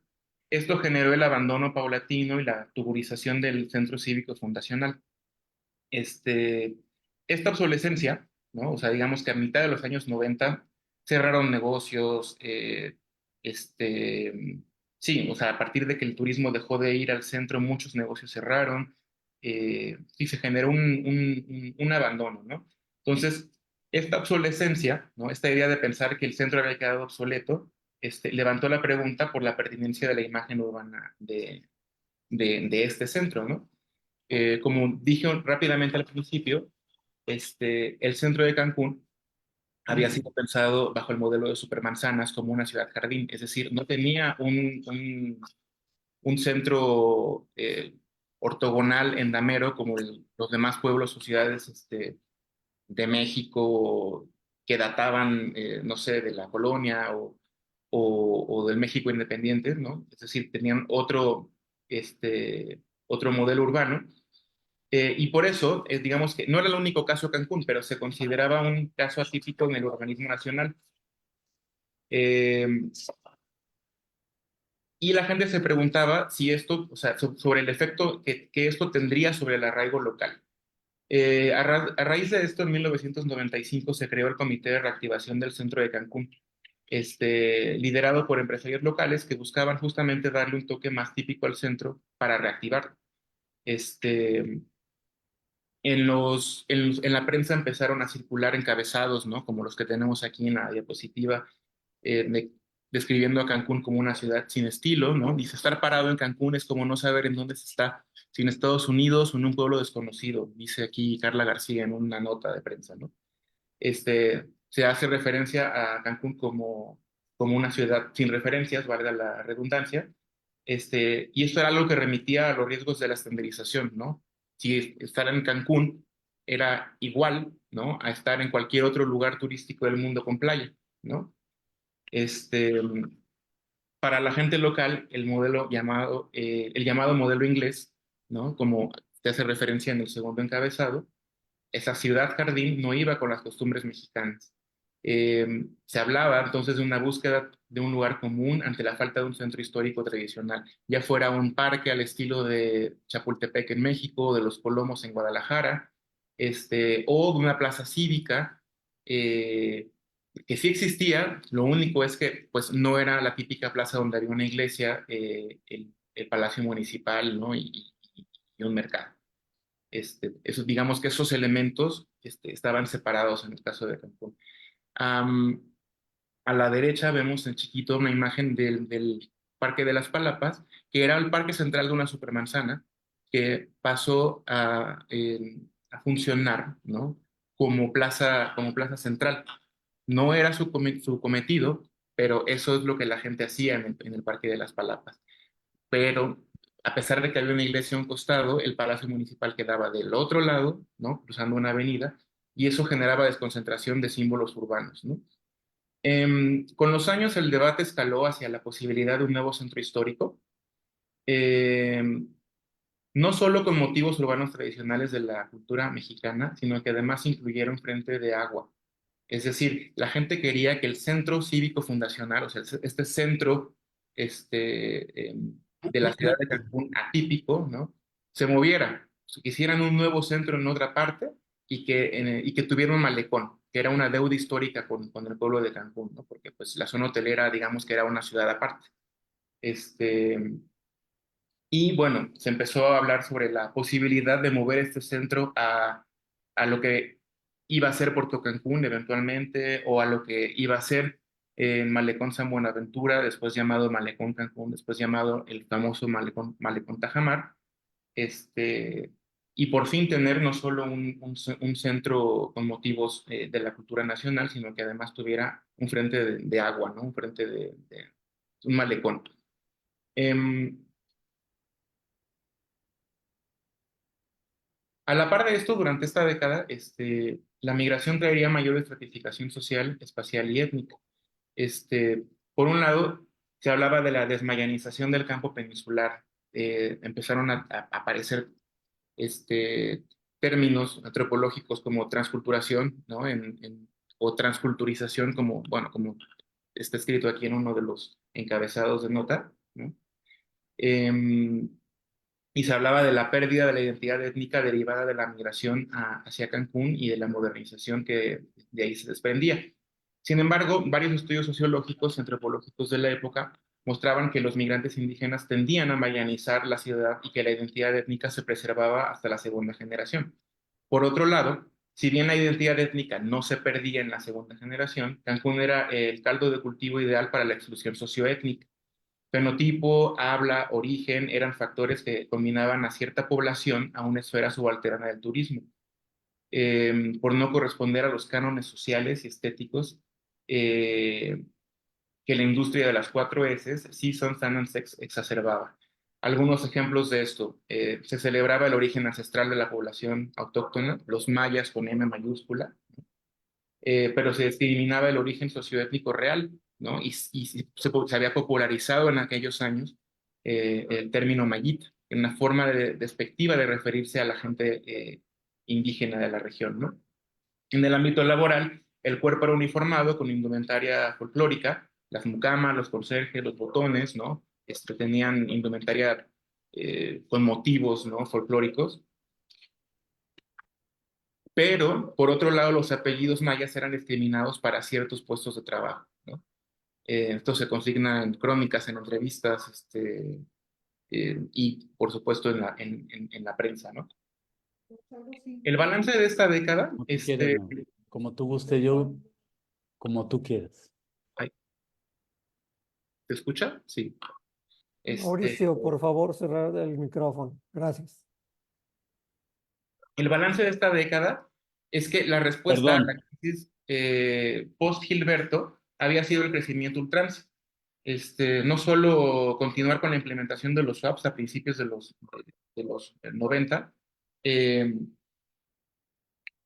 Esto generó el abandono paulatino y la tuburización del centro cívico fundacional. Este, esta obsolescencia, ¿no? O sea, digamos que a mitad de los años 90 cerraron negocios, sí, o sea, a partir de que el turismo dejó de ir al centro, muchos negocios cerraron, y se generó un abandono, ¿no? Entonces, esta obsolescencia, ¿no? Esta idea de pensar que el centro había quedado obsoleto, levantó la pregunta por la pertinencia de la imagen urbana de este centro, ¿no? Como dije rápidamente al principio, el centro de Cancún había sido pensado bajo el modelo de supermanzanas como una ciudad jardín, es decir, no tenía un centro ortogonal endamero como los demás pueblos o ciudades de México que databan, no sé, de la colonia o del México independiente, ¿no? Es decir, tenían otro modelo urbano. Y por eso, digamos que no era el único caso Cancún, pero se consideraba un caso atípico en el urbanismo nacional. Eh, y la gente se preguntaba si esto, o sea, sobre el efecto que esto tendría sobre el arraigo local. A raíz de esto, en 1995 se creó el Comité de Reactivación del Centro de Cancún, liderado por empresarios locales que buscaban justamente darle un toque más típico al centro para reactivar. Este, en la prensa empezaron a circular encabezados, ¿no? Como los que tenemos aquí en la diapositiva, describiendo a Cancún como una ciudad sin estilo, ¿no? Dice, estar parado en Cancún es como no saber en dónde se está, si en Estados Unidos o en un pueblo desconocido, dice aquí Carla García en una nota de prensa, ¿no? Se hace referencia a Cancún como una ciudad sin referencias, valga la redundancia, y esto era algo que remitía a los riesgos de la estandarización, ¿no? Si estar en Cancún era igual, ¿no? A estar en cualquier otro lugar turístico del mundo con playa, ¿no? Este, para la gente local, el llamado modelo inglés, ¿no? Como se hace referencia en el segundo encabezado, esa ciudad jardín no iba con las costumbres mexicanas. Se hablaba entonces de una búsqueda de un lugar común ante la falta de un centro histórico tradicional, ya fuera un parque al estilo de Chapultepec en México, de los Colomos en Guadalajara, o de una plaza cívica, que sí existía, lo único es que pues no era la típica plaza donde había una iglesia, el Palacio Municipal, ¿no? Y un mercado. Digamos que esos elementos estaban separados en el caso de Cancún. Am, a la derecha vemos en chiquito una imagen del Parque de las Palapas, que era el parque central de una supermanzana, que pasó a funcionar, ¿no? Como plaza central. No era su cometido, pero eso es lo que la gente hacía en el Parque de las Palapas. Pero a pesar de que había una iglesia a un costado, el Palacio Municipal quedaba del otro lado, ¿no? Cruzando una avenida, y eso generaba desconcentración de símbolos urbanos, ¿no? Con los años el debate escaló hacia la posibilidad de un nuevo centro histórico, em, no solo con motivos urbanos tradicionales de la cultura mexicana, sino que además incluyeron frente de agua. Es decir, la gente quería que el centro cívico fundacional, o sea, este centro de la ciudad de Cancún atípico, ¿no? Se moviera, que hicieran un nuevo centro en otra parte y que tuviera un malecón, que era una deuda histórica con el pueblo de Cancún, ¿no? Porque pues la zona hotelera, digamos que era una ciudad aparte. Este, y bueno, se empezó a hablar sobre la posibilidad de mover este centro a lo que iba a ser Puerto Cancún eventualmente, o a lo que iba a ser Malecón San Buenaventura, después llamado Malecón Cancún, después llamado el famoso Malecón Tajamar, este, y por fin tener no solo un centro con motivos de la cultura nacional, sino que además tuviera un frente de agua, ¿no? Un frente de un malecón. Em, A la par de esto, durante esta década, la migración traería mayor estratificación social, espacial y étnica. Por un lado, se hablaba de la desmayanización del campo peninsular. Empezaron a aparecer términos antropológicos como transculturación, ¿no? O transculturización, como está escrito aquí en uno de los encabezados de nota, ¿no? Em, y se hablaba de la pérdida de la identidad étnica derivada de la migración hacia Cancún y de la modernización que de ahí se desprendía. Sin embargo, varios estudios sociológicos y antropológicos de la época mostraban que los migrantes indígenas tendían a mayanizar la ciudad y que la identidad étnica se preservaba hasta la segunda generación. Por otro lado, si bien la identidad étnica no se perdía en la segunda generación, Cancún era el caldo de cultivo ideal para la exclusión socioétnica. Fenotipo, habla, origen eran factores que combinaban a cierta población a una esfera subalterna del turismo, por no corresponder a los cánones sociales y estéticos que la industria de las cuatro S, Season, Sun and Sex, exacerbaba. Algunos ejemplos de esto: se celebraba el origen ancestral de la población autóctona, los mayas con M mayúscula, pero se discriminaba el origen socioétnico real, ¿no? Se había popularizado en aquellos años el término mayita, en una forma despectiva de referirse a la gente indígena de la región, ¿no? En el ámbito laboral, el cuerpo era uniformado con indumentaria folclórica, las mucamas, los conserjes, los botones, ¿no? Tenían indumentaria con motivos, ¿no? Folclóricos. Pero, por otro lado, los apellidos mayas eran discriminados para ciertos puestos de trabajo, ¿no? Esto se consigna en crónicas, en entrevistas, y por supuesto en la prensa, ¿no? El balance de esta década, Como tú quieras, ¿no? Como tú guste, yo, como tú quieras. ay, ¿te escucha? Sí. Mauricio, por favor, cerrar el micrófono. Gracias. El balance de esta década es que la respuesta a Perdón. la crisis post-Gilberto había sido el crecimiento ultranza. No solo continuar con la implementación de los swaps a principios de los 90, eh,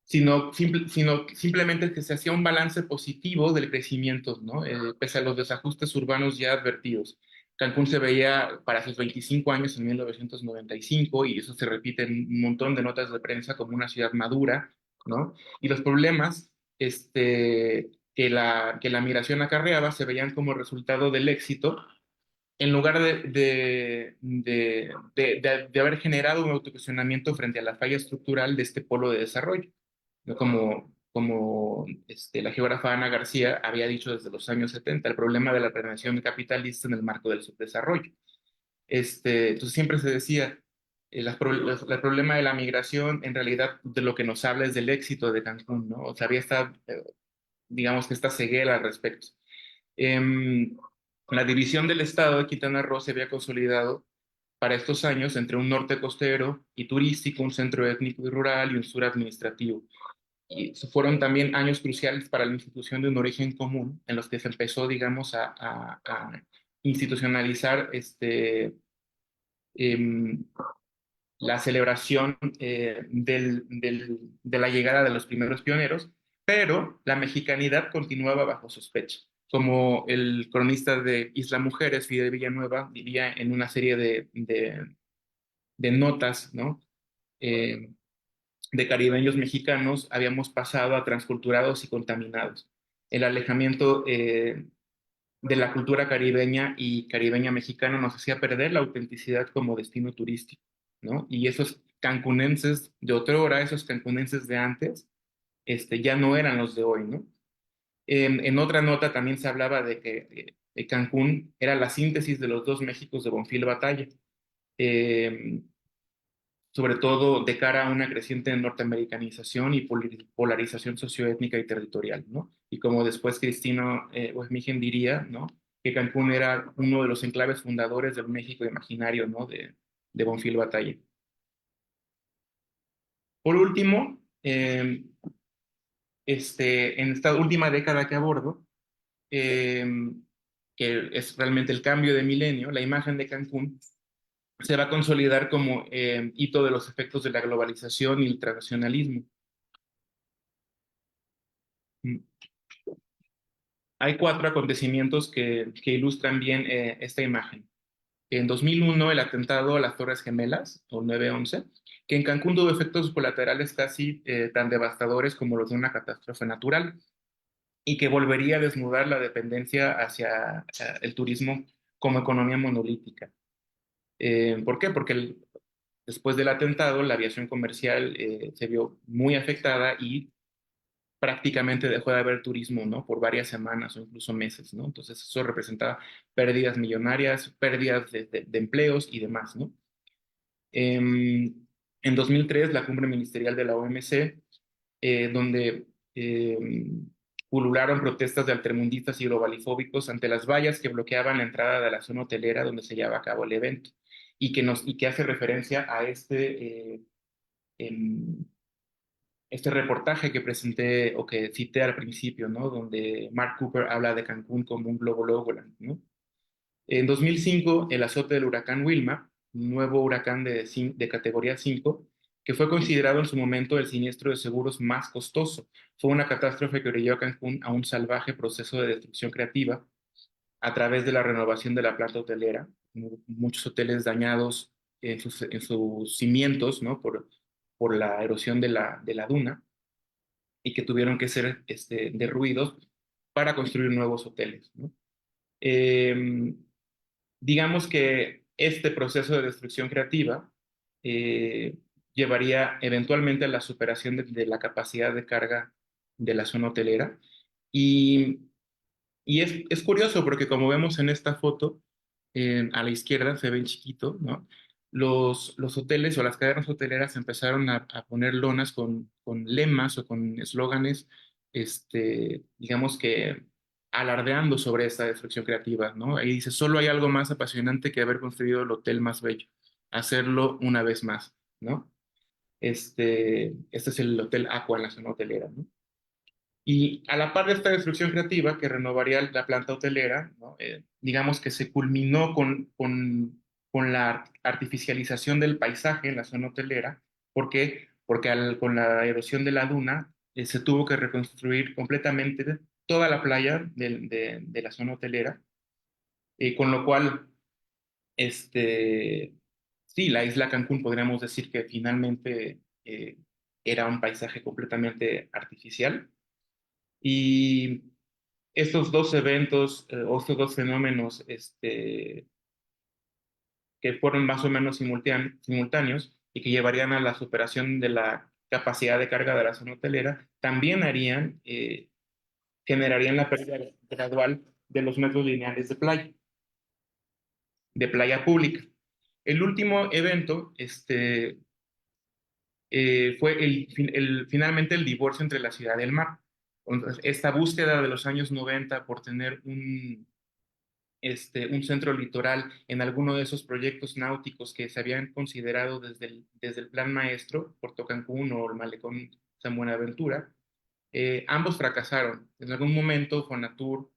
sino simplemente que se hacía un balance positivo del crecimiento, ¿no? Pese a los desajustes urbanos ya advertidos. Cancún se veía para sus 25 años en 1995 y eso se repite en un montón de notas de prensa como una ciudad madura, ¿no? Y los problemas que la migración acarreaba se veían como resultado del éxito en lugar de haber generado un autocuestionamiento frente a la falla estructural de este polo de desarrollo, ¿no? Como la geógrafa Ana García había dicho desde los años 70, el problema de la prevención capitalista en el marco del subdesarrollo. Entonces siempre se decía, el problema de la migración en realidad de lo que nos habla es del éxito de Cancún, ¿no? O sea, había digamos que esta ceguera al respecto. La división del estado de Quintana Roo se había consolidado para estos años entre un norte costero y turístico, un centro étnico y rural y un sur administrativo. Y fueron también años cruciales para la institución de un origen común, en los que se empezó, digamos, a institucionalizar em, la celebración de la llegada de los primeros pioneros, pero la mexicanidad continuaba bajo sospecha. Como el cronista de Isla Mujeres, Fidel Villanueva, diría en una serie de notas, ¿no? Eh, de caribeños mexicanos, habíamos pasado a transculturados y contaminados. El alejamiento de la cultura caribeña y caribeña mexicana nos hacía perder la autenticidad como destino turístico, ¿no? Y esos cancunenses de otrora, esos cancunenses de antes, ya no eran los de hoy, ¿no? En otra nota también se hablaba de que Cancún era la síntesis de los dos Méxicos de Bonfil Batalla, eh, sobre todo de cara a una creciente norteamericanización y polarización socioétnica y territorial, ¿no? Y como después Cristino Oehmigen diría, ¿no? Que Cancún era uno de los enclaves fundadores del México imaginario, ¿no? De Bonfil Batalla. Por último, en esta última década que abordo, eh, que es realmente el cambio de milenio, la imagen de Cancún se va a consolidar como hito de los efectos de la globalización y el transnacionalismo. Hay cuatro acontecimientos que ilustran bien esta imagen. En 2001, el atentado a las Torres Gemelas, o 9/11, que en Cancún tuvo efectos colaterales casi tan devastadores como los de una catástrofe natural, y que volvería a desnudar la dependencia hacia el turismo como economía monolítica. ¿Por qué? Porque después del atentado, la aviación comercial se vio muy afectada y prácticamente dejó de haber turismo, ¿no? Por varias semanas o incluso meses, ¿no? Entonces eso representaba pérdidas millonarias, pérdidas de empleos y demás, ¿no? En 2003, la cumbre ministerial de la OMC, donde pulularon protestas de altermundistas y globalifóbicos ante las vallas que bloqueaban la entrada de la zona hotelera donde se llevaba a cabo el evento y que hace referencia a em, este reportaje que presenté o que cité al principio, ¿no? Donde Mark Cooper habla de Cancún como un globo Legoland, ¿no? En 2005, el azote del huracán Wilma, un nuevo huracán de categoría 5, que fue considerado en su momento el siniestro de seguros más costoso. Fue una catástrofe que orilló a Cancún a un salvaje proceso de destrucción creativa a través de la renovación de la planta hotelera, muchos hoteles dañados en sus cimientos, ¿no? Por la erosión de la duna y que tuvieron que ser derruidos para construir nuevos hoteles, ¿no? Eh, digamos que este proceso de destrucción creativa llevaría eventualmente a la superación de la capacidad de carga de la zona hotelera. Y, y es curioso porque como vemos en esta foto, a la izquierda se ve en chiquito, ¿no? Los hoteles o las cadenas hoteleras empezaron a poner lonas con lemas o con eslóganes, digamos que alardeando sobre esta destrucción creativa, ¿no? Ahí dice, solo hay algo más apasionante que haber construido el hotel más bello, hacerlo una vez más, ¿no? Este es el Hotel Aqua en la zona hotelera, ¿no? Y a la par de esta destrucción creativa que renovaría la planta hotelera, ¿no? Digamos que se culminó con la artificialización del paisaje en la zona hotelera. ¿Por qué? Porque con la erosión de la duna se tuvo que reconstruir completamente toda la playa de la zona hotelera, con lo cual, sí, la isla Cancún podríamos decir que finalmente era un paisaje completamente artificial. Y estos dos eventos o estos dos fenómenos que fueron más o menos simultáneos y que llevarían a la superación de la capacidad de carga de la zona hotelera, también generarían la pérdida gradual de los metros lineales de playa pública. El último evento fue finalmente el divorcio entre la ciudad y el mar. Entonces, esta búsqueda de los años 90 por tener un centro litoral en alguno de esos proyectos náuticos que se habían considerado desde el Plan Maestro, Puerto Cancún o el Malecón San Buenaventura, ambos fracasaron. En algún momento, Fonatur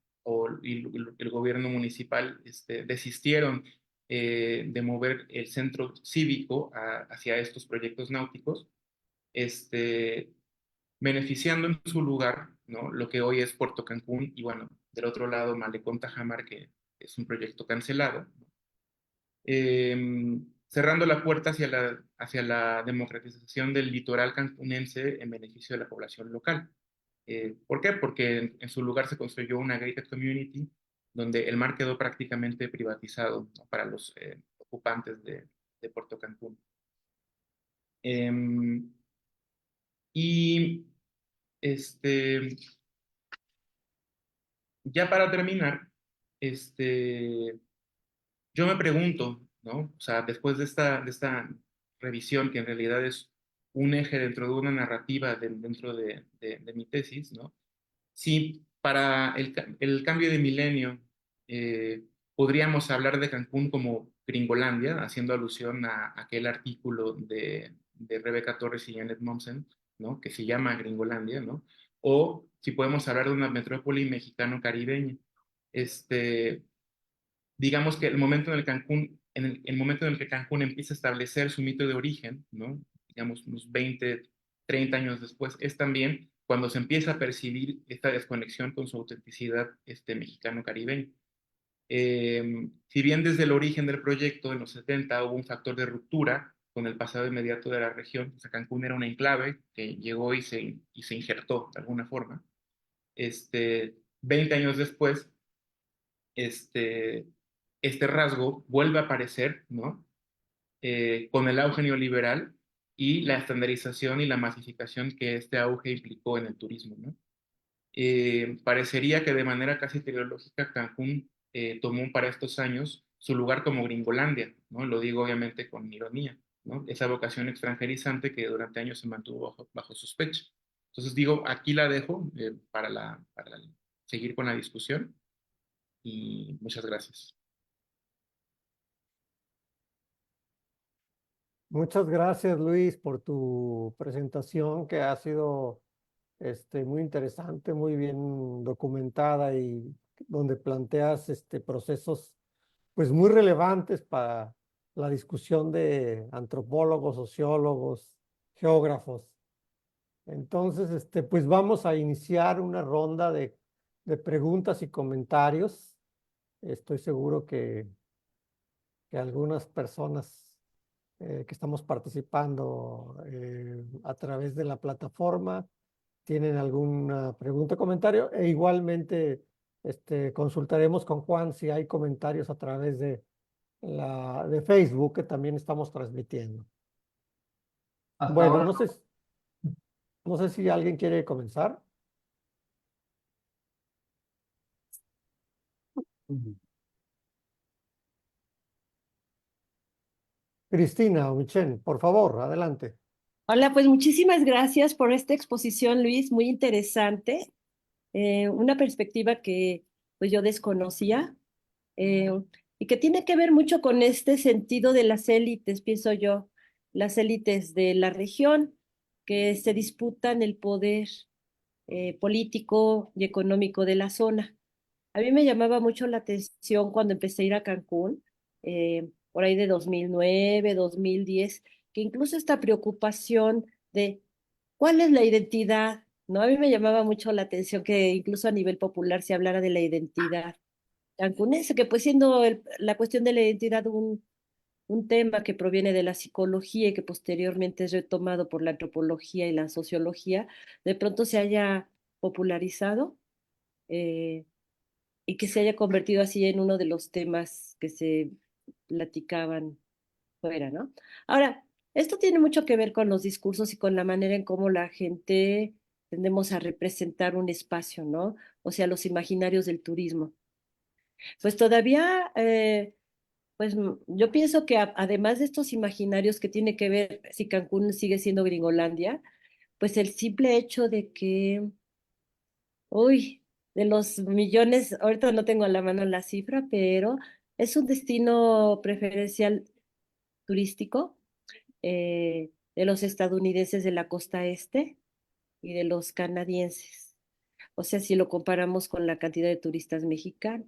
y el gobierno municipal desistieron de mover el centro cívico hacia estos proyectos náuticos, este, beneficiando en su lugar, ¿no? Lo que hoy es Puerto Cancún y bueno, del otro lado Malecón Tajamar, que es un proyecto cancelado, ¿no? Cerrando la puerta hacia la democratización del litoral cancunense en beneficio de la población local. ¿Por qué? Porque en su lugar se construyó una gated community donde el mar quedó prácticamente privatizado, ¿no? Para los ocupantes de Puerto Cancún. Y ya para terminar, yo me pregunto, ¿no? O sea, después de esta revisión, que en realidad es un eje dentro de una narrativa dentro de mi tesis, ¿no? Si para el cambio de milenio podríamos hablar de Cancún como Gringolandia, haciendo alusión a aquel artículo de Rebecca Torres y Janet Mommsen, ¿no? Que se llama Gringolandia, ¿no? O si podemos hablar de una metrópoli mexicano-caribeña. Digamos que el momento en el momento en el que Cancún empieza a establecer su mito de origen, ¿no? Digamos unos 20, 30 años después, es también cuando se empieza a percibir esta desconexión con su autenticidad mexicano-caribeña. Si bien desde el origen del proyecto, en los 70, hubo un factor de ruptura con el pasado inmediato de la región, o sea, Cancún era una enclave que llegó y se injertó de alguna forma. 20 años después, este rasgo vuelve a aparecer, ¿no? Con el auge neoliberal y la estandarización y la masificación que este auge implicó en el turismo, ¿no? Parecería que de manera casi teleológica Cancún tomó para estos años su lugar como Gringolandia, ¿no? Lo digo obviamente con ironía, ¿no? Esa vocación extranjerizante que durante años se mantuvo bajo sospecha. Entonces digo, aquí la dejo para seguir con la discusión y muchas gracias. Muchas gracias, Luis, por tu presentación que ha sido muy interesante, muy bien documentada y donde planteas procesos pues muy relevantes para la discusión de antropólogos, sociólogos, geógrafos. Entonces, pues vamos a iniciar una ronda de preguntas y comentarios. Estoy seguro que algunas personas que estamos participando a través de la plataforma tienen alguna pregunta o comentario, e igualmente consultaremos con Juan si hay comentarios a través de Facebook, que también estamos transmitiendo. Hasta Bueno, ahora no sé si alguien quiere comenzar. Ujú. Cristina o Michelle, por favor, adelante. Hola, pues muchísimas gracias por esta exposición, Luis, muy interesante. Una perspectiva que pues yo desconocía eh, y que tiene que ver mucho con este sentido de las élites, pienso yo, las élites de la región que se disputan el poder político y económico de la zona. A mí me llamaba mucho la atención cuando empecé a ir a Cancún, por ahí de 2009, 2010, que incluso esta preocupación de cuál es la identidad, ¿no? A mí me llamaba mucho la atención que incluso a nivel popular se hablara de la identidad cancunense, que pues siendo la cuestión de la identidad un tema que proviene de la psicología y que posteriormente es retomado por la antropología y la sociología, de pronto se haya popularizado. eh, y que se haya convertido así en uno de los temas que se platicaban fuera, ¿no? Ahora, esto tiene mucho que ver con los discursos y con la manera en cómo la gente tendemos a representar un espacio, ¿no? O sea, los imaginarios del turismo. Pues todavía, yo pienso que además de estos imaginarios que tiene que ver si Cancún sigue siendo Gringolandia, pues el simple hecho de que uy, de los millones, ahorita no tengo a la mano la cifra, pero es un destino preferencial turístico de los estadounidenses de la costa este y de los canadienses. O sea, si lo comparamos con la cantidad de turistas mexicanos.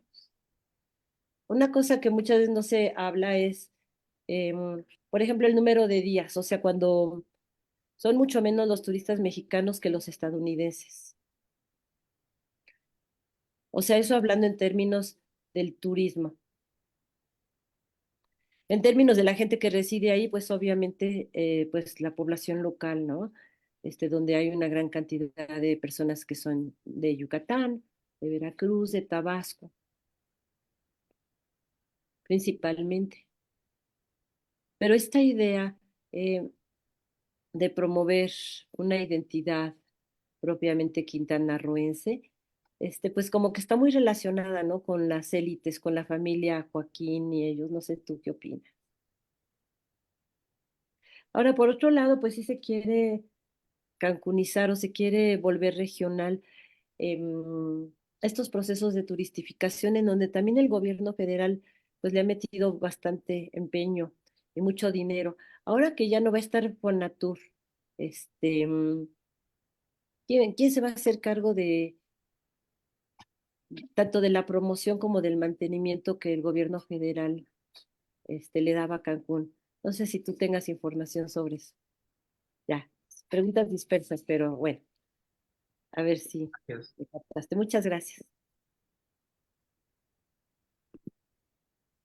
Una cosa que muchas veces no se habla es, por ejemplo, el número de días, o sea, cuando son mucho menos los turistas mexicanos que los estadounidenses. O sea, eso hablando en términos del turismo. En términos de la gente que reside ahí, pues obviamente, pues la población local, ¿no? Donde hay una gran cantidad de personas que son de Yucatán, de Veracruz, de Tabasco, principalmente. Pero esta idea eh, de promover una identidad propiamente quintanarroense, pues como que está muy relacionada, ¿no? Con las élites, con la familia Joaquín y ellos, no sé tú qué opinas. Ahora, por otro lado, pues sí se quiere cancunizar o se quiere volver regional estos procesos de turistificación en donde también el gobierno federal pues le ha metido bastante empeño y mucho dinero. Ahora que ya no va a estar Fonatur, este, mm, ¿quién se va a hacer cargo de tanto de la promoción como del mantenimiento que el gobierno federal le daba a Cancún? No sé si tú tengas información sobre eso. Ya, preguntas dispersas, pero bueno. A ver si Gracias. me captaste. Muchas gracias.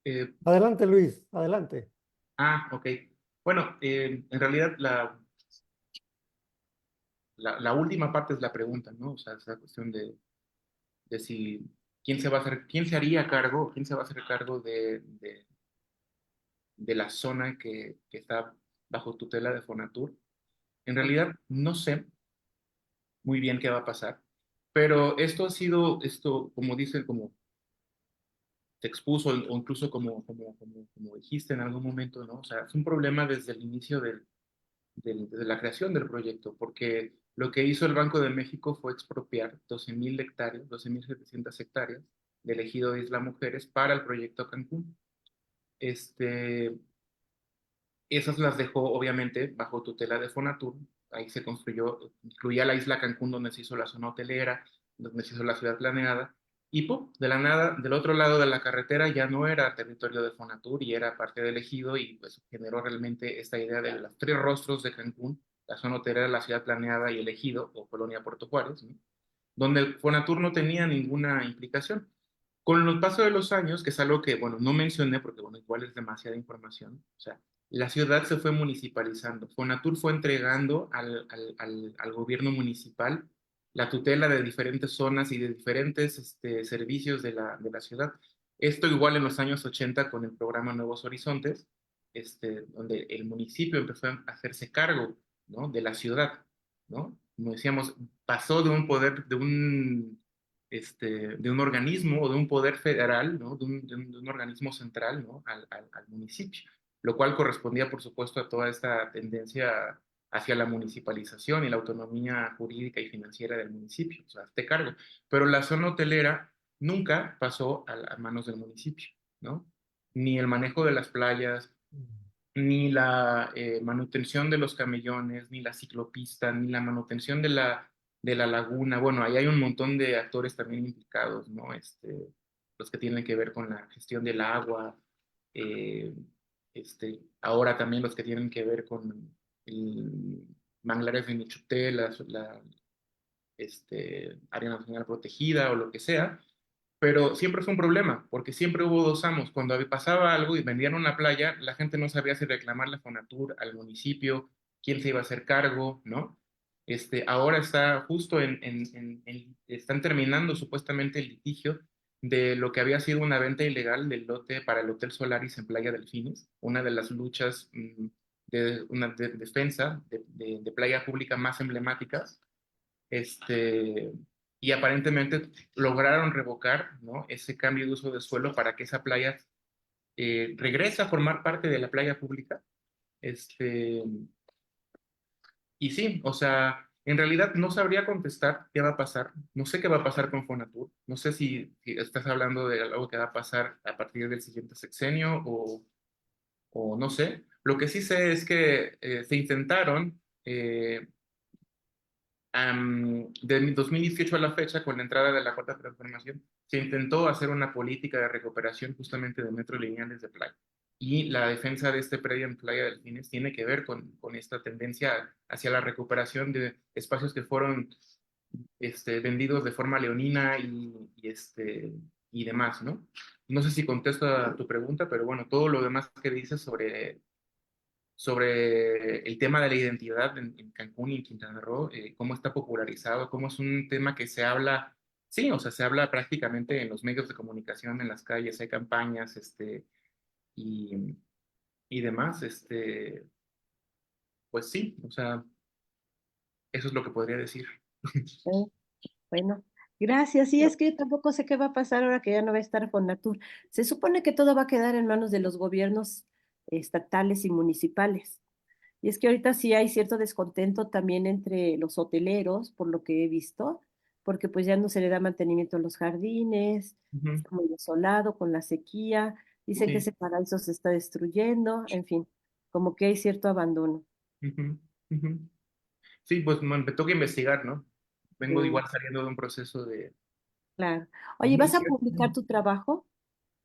Eh, Adelante, Luis, adelante. ok. Bueno, en realidad la última parte es la pregunta, ¿no? O sea, esa cuestión de si quién se haría cargo, quién se va a hacer cargo de la zona que está bajo tutela de Fonatur. En realidad no sé muy bien qué va a pasar, pero esto, como dicen, como te expuso, o incluso como dijiste en algún momento, ¿no? O sea, es un problema desde el inicio de la creación del proyecto, porque lo que hizo el Banco de México fue expropiar 12,000 hectáreas, 12,700 hectáreas del ejido de Isla Mujeres para el proyecto Cancún. Este, Esas las dejó obviamente bajo tutela de Fonatur. Ahí se construyó, incluía la isla Cancún donde se hizo la zona hotelera, donde se hizo la ciudad planeada. Y ¡pum! De la nada, del otro lado de la carretera ya no era territorio de Fonatur y era parte del ejido y pues generó realmente esta idea de los tres rostros de Cancún, la zona hotelera, la ciudad planeada y el ejido o Colonia Puerto Juárez, ¿no? Donde Fonatur no tenía ninguna implicación. Con los pasos de los años, que es algo que, bueno, no mencioné porque, bueno, igual es demasiada información, o sea, la ciudad se fue municipalizando. Fonatur fue entregando al gobierno municipal la tutela de diferentes zonas y de diferentes servicios de la ciudad. Esto igual en los años 80 con el programa Nuevos Horizontes, donde el municipio empezó a hacerse cargo, ¿no? De la ciudad, ¿no? Como decíamos, pasó de un poder, de un organismo o de un poder federal, ¿no? De un organismo central, ¿no? Al municipio, lo cual correspondía, por supuesto, a toda esta tendencia hacia la municipalización y la autonomía jurídica y financiera del municipio, o sea, este cargo. Pero la zona hotelera nunca pasó a manos del municipio, ¿no? Ni el manejo de las playas, ni la manutención de los camellones, ni la ciclopista, ni la manutención de la laguna. Bueno, ahí hay un montón de actores también implicados, ¿no? Los que tienen que ver con la gestión del agua, eh, ahora también los que tienen que ver con el manglares de Michuté, área nacional protegida o lo que sea, pero siempre fue un problema, porque siempre hubo dos amos. Cuando pasaba algo y vendían una playa, la gente no sabía si reclamar la Fonatur al municipio, quién se iba a hacer cargo, ¿no? Ahora está justo están terminando supuestamente el litigio de lo que había sido una venta ilegal del lote para el Hotel Solaris en Playa Delfines, una de las luchas de una defensa de playa pública más emblemáticas, y aparentemente lograron revocar, ¿no? Ese cambio de uso de suelo para que esa playa regrese a formar parte de la playa pública. Este, y sí, o sea, en realidad no sabría contestar qué va a pasar. No sé qué va a pasar con Fonatur. No sé si estás hablando de algo que va a pasar a partir del siguiente sexenio o no sé. Lo que sí sé es que se intentaron de 2018 a la fecha, con la entrada de la Cuarta Transformación, se intentó hacer una política de recuperación justamente de metros lineales de playa. Y la defensa de este predio en Playa Delfines tiene que ver con esta tendencia hacia la recuperación de espacios que fueron vendidos de forma leonina y demás, ¿no? No sé si contesto a tu pregunta, pero bueno, todo lo demás que dices sobre el tema de la identidad en Cancún y en Quintana Roo, cómo está popularizado, cómo es un tema que se habla, sí, o sea, se habla prácticamente en los medios de comunicación, en las calles, hay campañas, y, y demás, pues sí, o sea, eso es lo que podría decir. Eh, Bueno, gracias. Sí, es que yo tampoco sé qué va a pasar ahora que ya no va a estar Fonatur. Se supone que todo va a quedar en manos de los gobiernos estatales y municipales. Y es que ahorita sí hay cierto descontento también entre los hoteleros, por lo que he visto, porque pues ya no se le da mantenimiento a los jardines, Ujú, está muy desolado con la sequía, dicen que sí, ese paraíso se está destruyendo, en fin, como que hay cierto abandono. ujú, ujú. Sí, pues me toca investigar, ¿no? Vengo Sí, igual saliendo de un proceso de... claro. Oye, Ujú, ¿vas a publicar tu trabajo?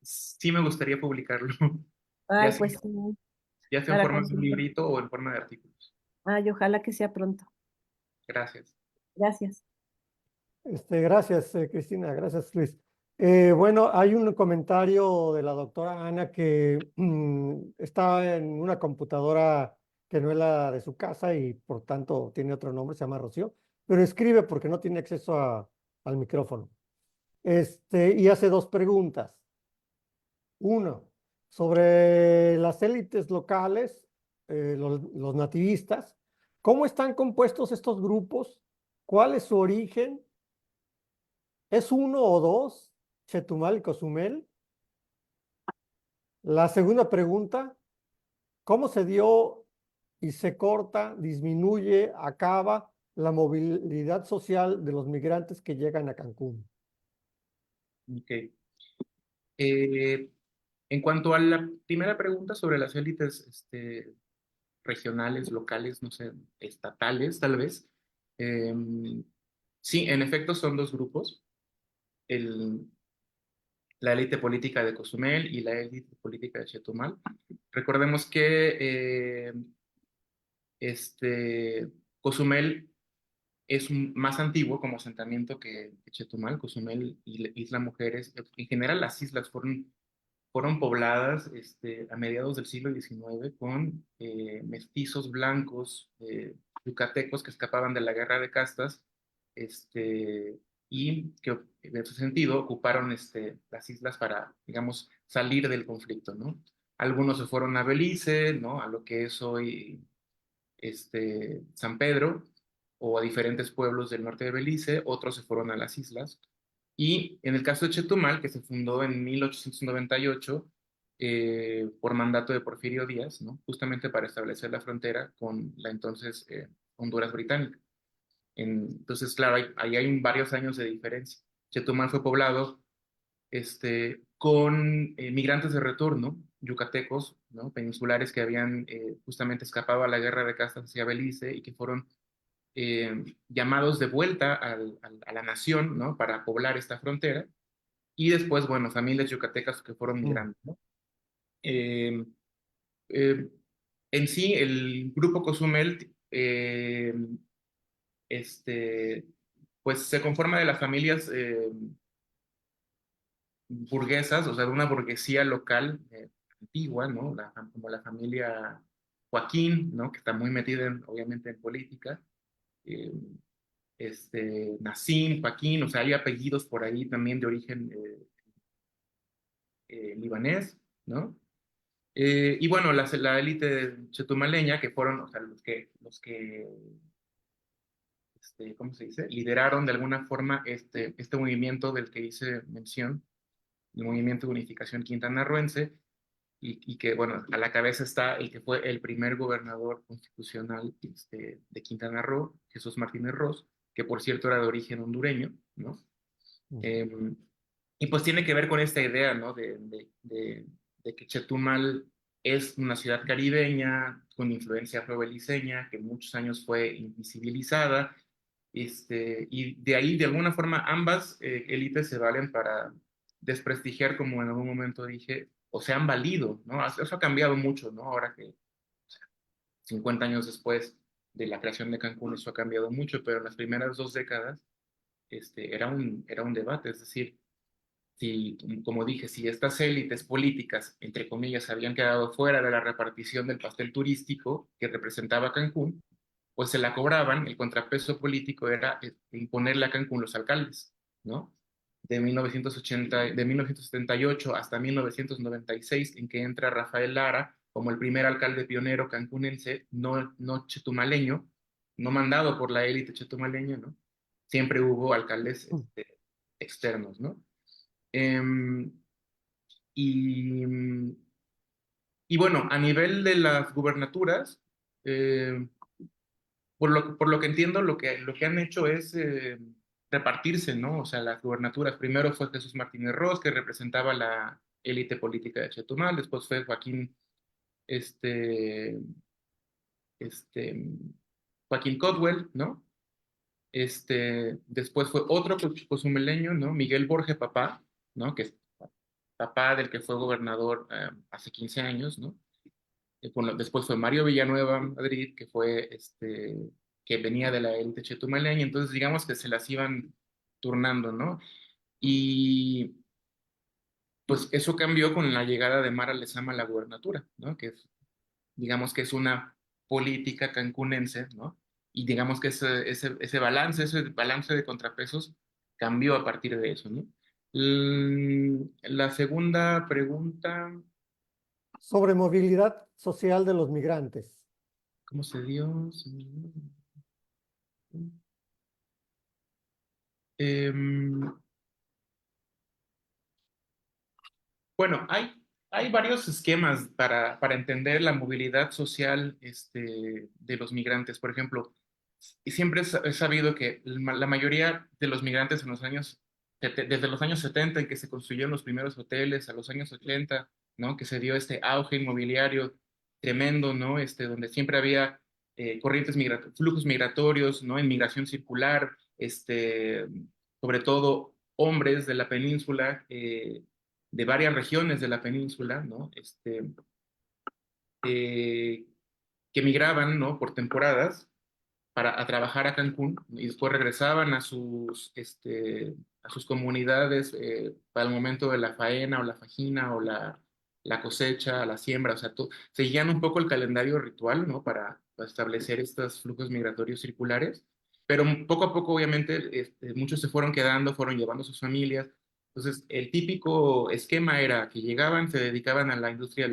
sí me gustaría publicarlo, ya Ay, sea, pues sí, ya sea en para forma de un conseguir. librito o en forma de artículos. Ay, ojalá que sea pronto. Gracias. Gracias. Gracias, Cristina, gracias, Luis. Bueno, hay un comentario de la doctora Ana que está en una computadora que no es la de su casa y por tanto tiene otro nombre, se llama Rocío, pero escribe porque no tiene acceso al micrófono. Y hace dos preguntas. Uno, sobre las élites locales, los nativistas, ¿cómo están compuestos estos grupos? ¿Cuál es su origen? ¿Es uno o dos, Chetumal y Cozumel? La segunda pregunta, ¿cómo se dio y se corta, disminuye, acaba la movilidad social de los migrantes que llegan a Cancún? Ok. Eh, en cuanto a la primera pregunta sobre las élites regionales, locales, no sé, estatales, tal vez, eh, sí, en efecto son dos grupos, el, la élite política de Cozumel y la élite política de Chetumal. Recordemos que Cozumel es más antiguo como asentamiento que Chetumal. Cozumel y Isla Mujeres. En general, las islas fueron pobladas a mediados del siglo XIX con mestizos blancos, yucatecos que escapaban de la guerra de castas, y que en ese sentido ocuparon las islas para, digamos, salir del conflicto, ¿no? Algunos se fueron a Belice, ¿no? A lo que es hoy San Pedro, o a diferentes pueblos del norte de Belice. Otros se fueron a las islas. Y en el caso de Chetumal, que se fundó en 1898 por mandato de Porfirio Díaz, ¿no? Justamente para establecer la frontera con la entonces Honduras británica. Entonces, claro, ahí hay varios años de diferencia. Chetumal fue poblado con migrantes de retorno, yucatecos, ¿no? Peninsulares que habían justamente escapado a la guerra de castas hacia Belice y que fueron llamados de vuelta a la nación, ¿no? Para poblar esta frontera. Y después, bueno, familias yucatecas que fueron migrando, ¿no? Eh, eh, en sí, el grupo Cozumel, pues se conforma de las familias burguesas, o sea, de una burguesía local antigua, ¿no? Como la familia Joaquín, ¿no? Que está muy metida, obviamente, en política. Eh, Nassim, Joaquín, o sea, hay apellidos por ahí también de origen libanés, ¿no? Y bueno, la élite chetumaleña, que fueron, o sea, ¿cómo se dice? Lideraron de alguna forma este movimiento del que hice mención, el Movimiento de Unificación Quintanarroense, y que, bueno, a la cabeza está el que fue el primer gobernador constitucional de Quintana Roo, Jesús Martínez Ros, que por cierto era de origen hondureño, ¿no? Eh, y pues tiene que ver con esta idea, ¿no? De que Chetumal es una ciudad caribeña con influencia afrobeliceña, que muchos años fue invisibilizada, y de ahí, de alguna forma, ambas élites se valen para desprestigiar, como en algún momento dije, o se han valido, ¿no? Eso ha cambiado mucho, ¿no? Ahora que 50 años después de la creación de Cancún, eso ha cambiado mucho, pero en las primeras 2 décadas era un debate, es decir, si, como dije, si estas élites políticas, entre comillas, habían quedado fuera de la repartición del pastel turístico que representaba Cancún, pues se la cobraban. El contrapeso político era imponerle a Cancún los alcaldes, ¿no? De 1978 hasta 1996, en que entra Rafael Lara como el primer alcalde pionero cancunense, no chetumaleño, no mandado por la élite chetumaleña, ¿no? Siempre hubo alcaldes externos, ¿no? Em, y, y bueno, a nivel de las gubernaturas, eh, por lo que entiendo, lo que han hecho es repartirse, ¿no? O sea, las gubernaturas. Primero fue Jesús Martínez Ros, que representaba la élite política de Chetumal. Después fue Joaquín, este, este, Joaquín Codwell, ¿no? Después fue otro cozumeleño, ¿no? Miguel Borge Papá, ¿no? Que es papá del que fue gobernador hace 15 años, ¿no? Bueno, después fue Mario Villanueva Madrid, que venía de la élite chetumaleña. Entonces digamos que se las iban turnando, ¿no? Y pues eso cambió con la llegada de Mara Lezama a la gubernatura, ¿no? Digamos que es una política cancunense, ¿no? Y digamos que ese balance de contrapesos cambió a partir de eso, ¿no? La segunda pregunta, Sobre movilidad social de los migrantes. ¿cómo se dio? Em, bueno, hay varios esquemas para entender la movilidad social de los migrantes. Por ejemplo, y siempre he sabido que la mayoría de los migrantes desde los años 70, en que se construyeron los primeros hoteles, a los años 80, ¿no? Que se dio este auge inmobiliario tremendo, ¿no? Donde siempre había flujos migratorios, ¿no? Inmigración circular, sobre todo hombres de la península, de varias regiones de la península, ¿no? Eh, que migraban, ¿no? Por temporadas a trabajar a Cancún y después regresaban a sus comunidades para el momento de la faena o la fajina o la cosecha, la siembra, o sea, seguían un poco el calendario ritual, ¿no? Para establecer estos flujos migratorios circulares, pero poco a poco, obviamente, muchos se fueron quedando, fueron llevando a sus familias. Entonces, el típico esquema era que llegaban, se dedicaban a la industria de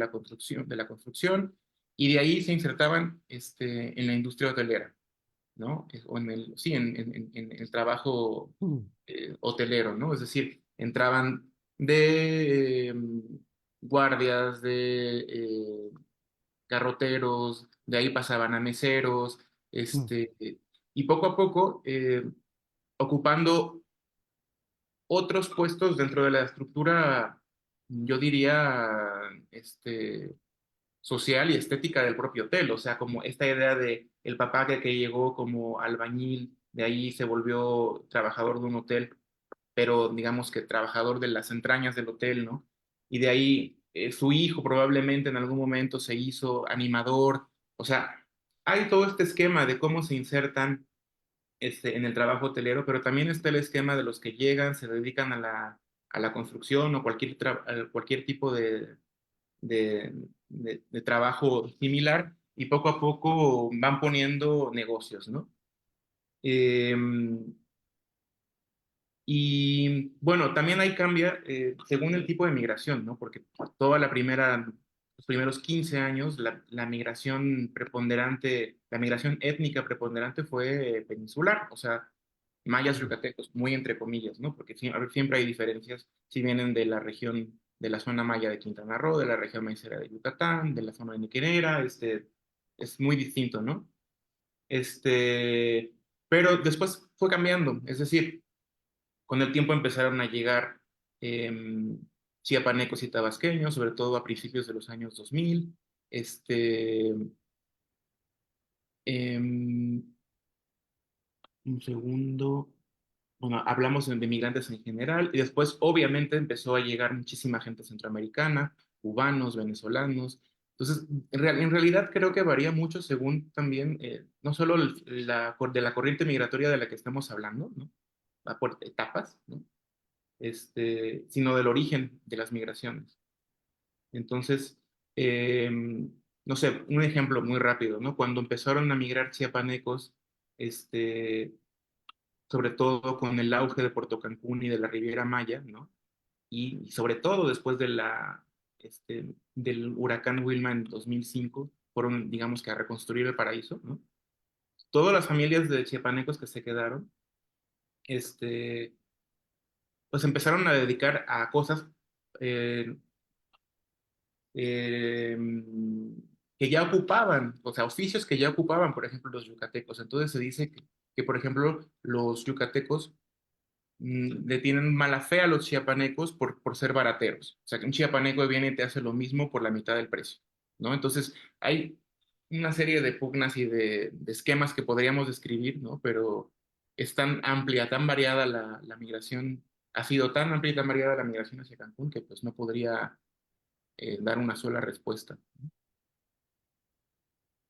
la construcción y de ahí se insertaban en la industria hotelera, ¿no? O sí, en el trabajo hotelero, ¿no? Es decir, entraban de guardias, de garroteros, de ahí pasaban a meseros, y poco a poco ocupando otros puestos dentro de la estructura, yo diría, social y estética del propio hotel, o sea, como esta idea de el papá que llegó como albañil, de ahí se volvió trabajador de un hotel, pero digamos que trabajador de las entrañas del hotel, ¿no? Y de ahí su hijo probablemente en algún momento se hizo animador, o sea, hay todo este esquema de cómo se insertan en el trabajo hotelero, pero también está el esquema de los que llegan, se dedican a la construcción o cualquier tipo de trabajo similar y poco a poco van poniendo negocios, ¿no? Eh, y bueno, también ahí cambia según el tipo de migración, ¿no? Porque los primeros 15 años, la migración preponderante, la migración étnica preponderante fue peninsular, o sea, mayas yucatecos, muy entre comillas, ¿no? Porque siempre hay diferencias si vienen de la región, de la zona maya de Quintana Roo, de la región maicera de Yucatán, de la zona de Niquenera, es muy distinto, ¿no? Pero después fue cambiando, es decir, con el tiempo empezaron a llegar chiapanecos y tabasqueños, sobre todo a principios de los años 2000. Em, un segundo. Bueno, hablamos de migrantes en general y después obviamente empezó a llegar muchísima gente centroamericana, cubanos, venezolanos. Entonces, en realidad creo que varía mucho según también, no solo de la corriente migratoria de la que estamos hablando, ¿no? Va por etapas, ¿no? Sino del origen de las migraciones. Entonces, no sé, un ejemplo muy rápido, ¿no? Cuando empezaron a migrar chiapanecos, sobre todo con el auge de Puerto Cancún y de la Riviera Maya, ¿no? Y sobre todo después del huracán Wilma en 2005, fueron, digamos que a reconstruir el paraíso, ¿no? Todas las familias de chiapanecos que se quedaron, pues empezaron a dedicar a cosas eh, eh, que ya ocupaban, o sea, oficios que ya ocupaban, por ejemplo, los yucatecos. Entonces se dice que por ejemplo, los yucatecos le tienen mala fe a los chiapanecos por ser barateros. O sea, que un chiapaneco viene y te hace lo mismo por la mitad del precio, ¿no? Entonces, hay una serie de pugnas y de esquemas que podríamos describir, ¿no? Pero es tan amplia, tan variada la migración, ha sido tan amplia y tan variada la migración hacia Cancún que pues no podría dar una sola respuesta.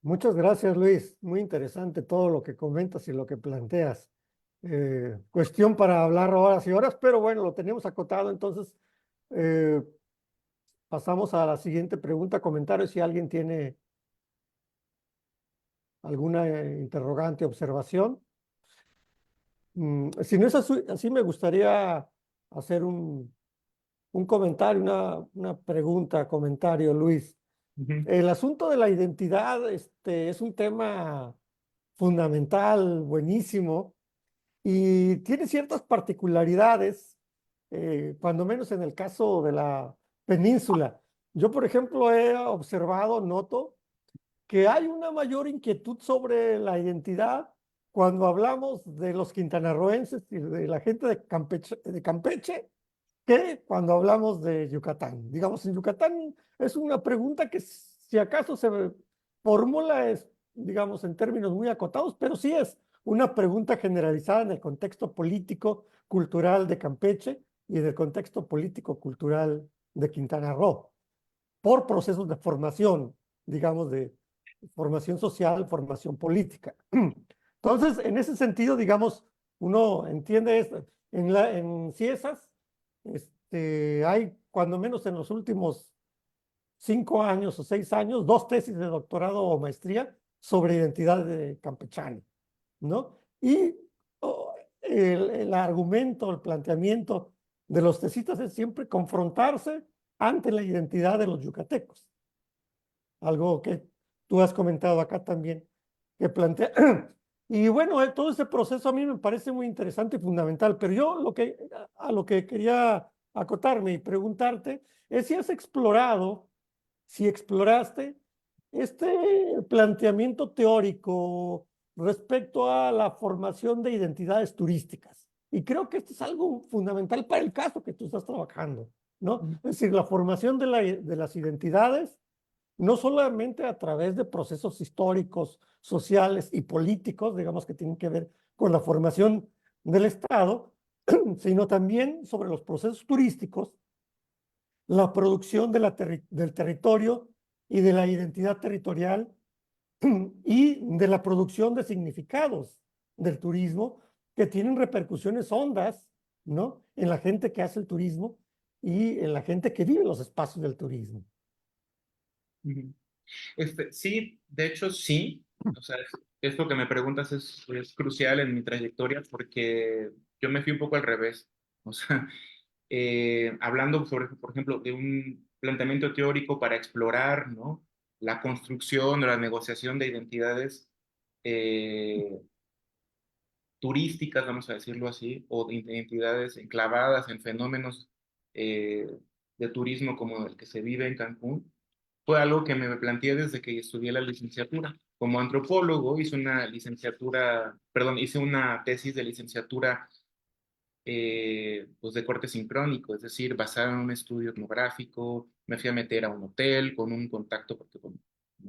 Muchas gracias, Luis. Muy interesante todo lo que comentas y lo que planteas. Cuestión para hablar horas y horas, pero bueno, lo tenemos acotado, entonces eh, pasamos a la siguiente pregunta, comentario, si alguien tiene alguna interrogante, observación. Si no es así, me gustaría hacer un comentario, una pregunta, comentario, Luis. Ujú. El asunto de la identidad es un tema fundamental, buenísimo, y tiene ciertas particularidades, cuando menos en el caso de la península. Yo, por ejemplo, he observado, noto que hay una mayor inquietud sobre la identidad cuando hablamos de los quintanarroenses y de la gente de Campeche, que cuando hablamos de Yucatán. Digamos, en Yucatán es una pregunta que si acaso se formula es, digamos, en términos muy acotados, pero sí es una pregunta generalizada en el contexto político, cultural de Campeche y del contexto político, cultural de Quintana Roo, por procesos de formación, digamos, de formación social, formación política. Entonces, en ese sentido, digamos, uno entiende esto. En Ciesas, hay, cuando menos en los últimos 5 años o 6 años, 2 tesis de doctorado o maestría sobre identidad campechana, ¿no? Y el argumento, el planteamiento de los tesistas es siempre confrontarse ante la identidad de los yucatecos. Algo que tú has comentado acá también, que plantea. Y bueno, todo ese proceso a mí me parece muy interesante y fundamental, pero yo a lo que quería acotarme y preguntarte es si has explorado, si exploraste este planteamiento teórico respecto a la formación de identidades turísticas. Y creo que esto es algo fundamental para el caso que tú estás trabajando, ¿no? Es decir, la formación de las identidades no solamente a través de procesos históricos, sociales y políticos, digamos que tienen que ver con la formación del Estado, sino también sobre los procesos turísticos, la producción del territorio y de la identidad territorial y de la producción de significados del turismo que tienen repercusiones hondas, ¿no? En la gente que hace el turismo y en la gente que vive los espacios del turismo. Ujú. Sí, de hecho sí. O sea, esto que me preguntas es crucial en mi trayectoria porque yo me fui un poco al revés. O sea, hablando sobre, por ejemplo, de un planteamiento teórico para explorar, ¿no? La construcción o la negociación de identidades eh, turísticas, vamos a decirlo así, o de identidades enclavadas en fenómenos eh, de turismo como el que se vive en Cancún, fue algo que me planteé desde que estudié la licenciatura. Como antropólogo hice una licenciatura, perdón, hice una tesis de licenciatura pues de corte sincrónico, es decir, basada en un estudio etnográfico. Me fui a meter a un hotel con un contacto, porque como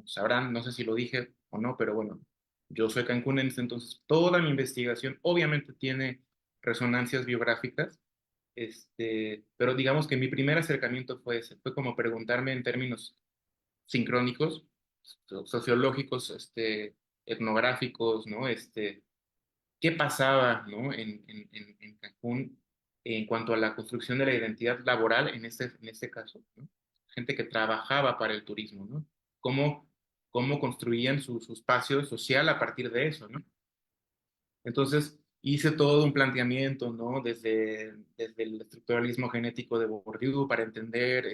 sabrán, no sé si lo dije o no, pero bueno, yo soy cancunense, entonces toda mi investigación obviamente tiene resonancias biográficas, pero digamos que mi primer acercamiento fue ese, fue como preguntarme en términos sincrónicos, sociológicos, etnográficos, ¿no? ¿Qué pasaba, ¿no? En Cancún en cuanto a la construcción de la identidad laboral en este caso, ¿no? Gente que trabajaba para el turismo, ¿no? ¿Cómo, cómo construían su espacio social a partir de eso, ¿no? Entonces hice todo un planteamiento, ¿no? Desde el estructuralismo genético de Bourdieu para entender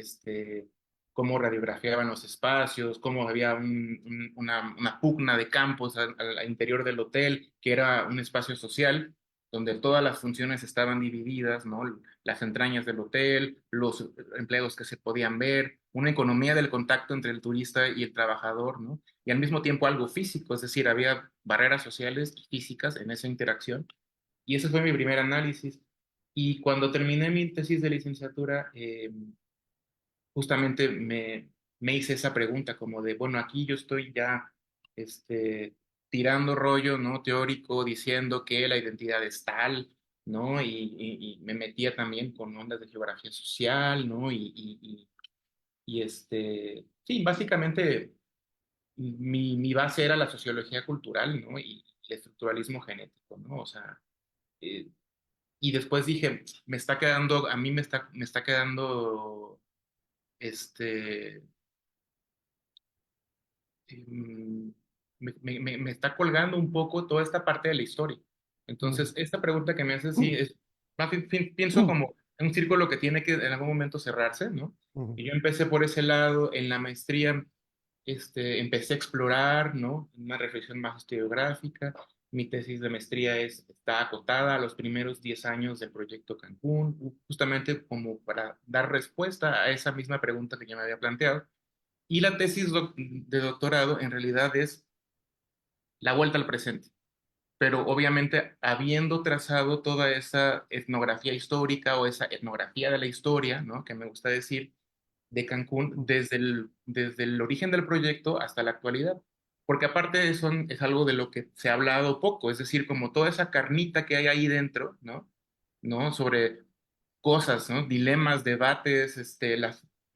cómo radiografiaban los espacios, cómo había una pugna de campos al interior del hotel, que era un espacio social donde todas las funciones estaban divididas, ¿no? Las entrañas del hotel, los empleados que se podían ver, una economía del contacto entre el turista y el trabajador, ¿no? Y al mismo tiempo algo físico, es decir, había barreras sociales y físicas en esa interacción. Y ese fue mi primer análisis. Y cuando terminé mi tesis de licenciatura, justamente me hice esa pregunta como de, bueno, aquí yo estoy ya tirando rollo, ¿no? Teórico, diciendo que la identidad es tal, ¿no? Y me metía también con ondas de geografía social, ¿no? Sí, básicamente mi base era la sociología cultural, ¿no? Y el estructuralismo genético, ¿no? O sea, eh, y después dije, a mí me está quedando, este, mm, me está colgando un poco toda esta parte de la historia. Entonces, esta pregunta que me haces, sí, pienso como en un círculo que tiene que en algún momento cerrarse, ¿no? Y yo empecé por ese lado, en la maestría empecé a explorar, ¿no? Una reflexión más historiográfica. Mi tesis de maestría está acotada a los primeros 10 años del proyecto Cancún, justamente como para dar respuesta a esa misma pregunta que yo me había planteado. Y la tesis de doctorado en realidad es la vuelta al presente, pero obviamente habiendo trazado toda esa etnografía histórica o esa etnografía de la historia, ¿no? Que me gusta decir, de Cancún desde el origen del proyecto hasta la actualidad. Porque aparte de eso es algo de lo que se ha hablado poco, es decir, como toda esa carnita que hay ahí dentro, ¿no? ¿No? Sobre cosas, ¿no? Dilemas, debates,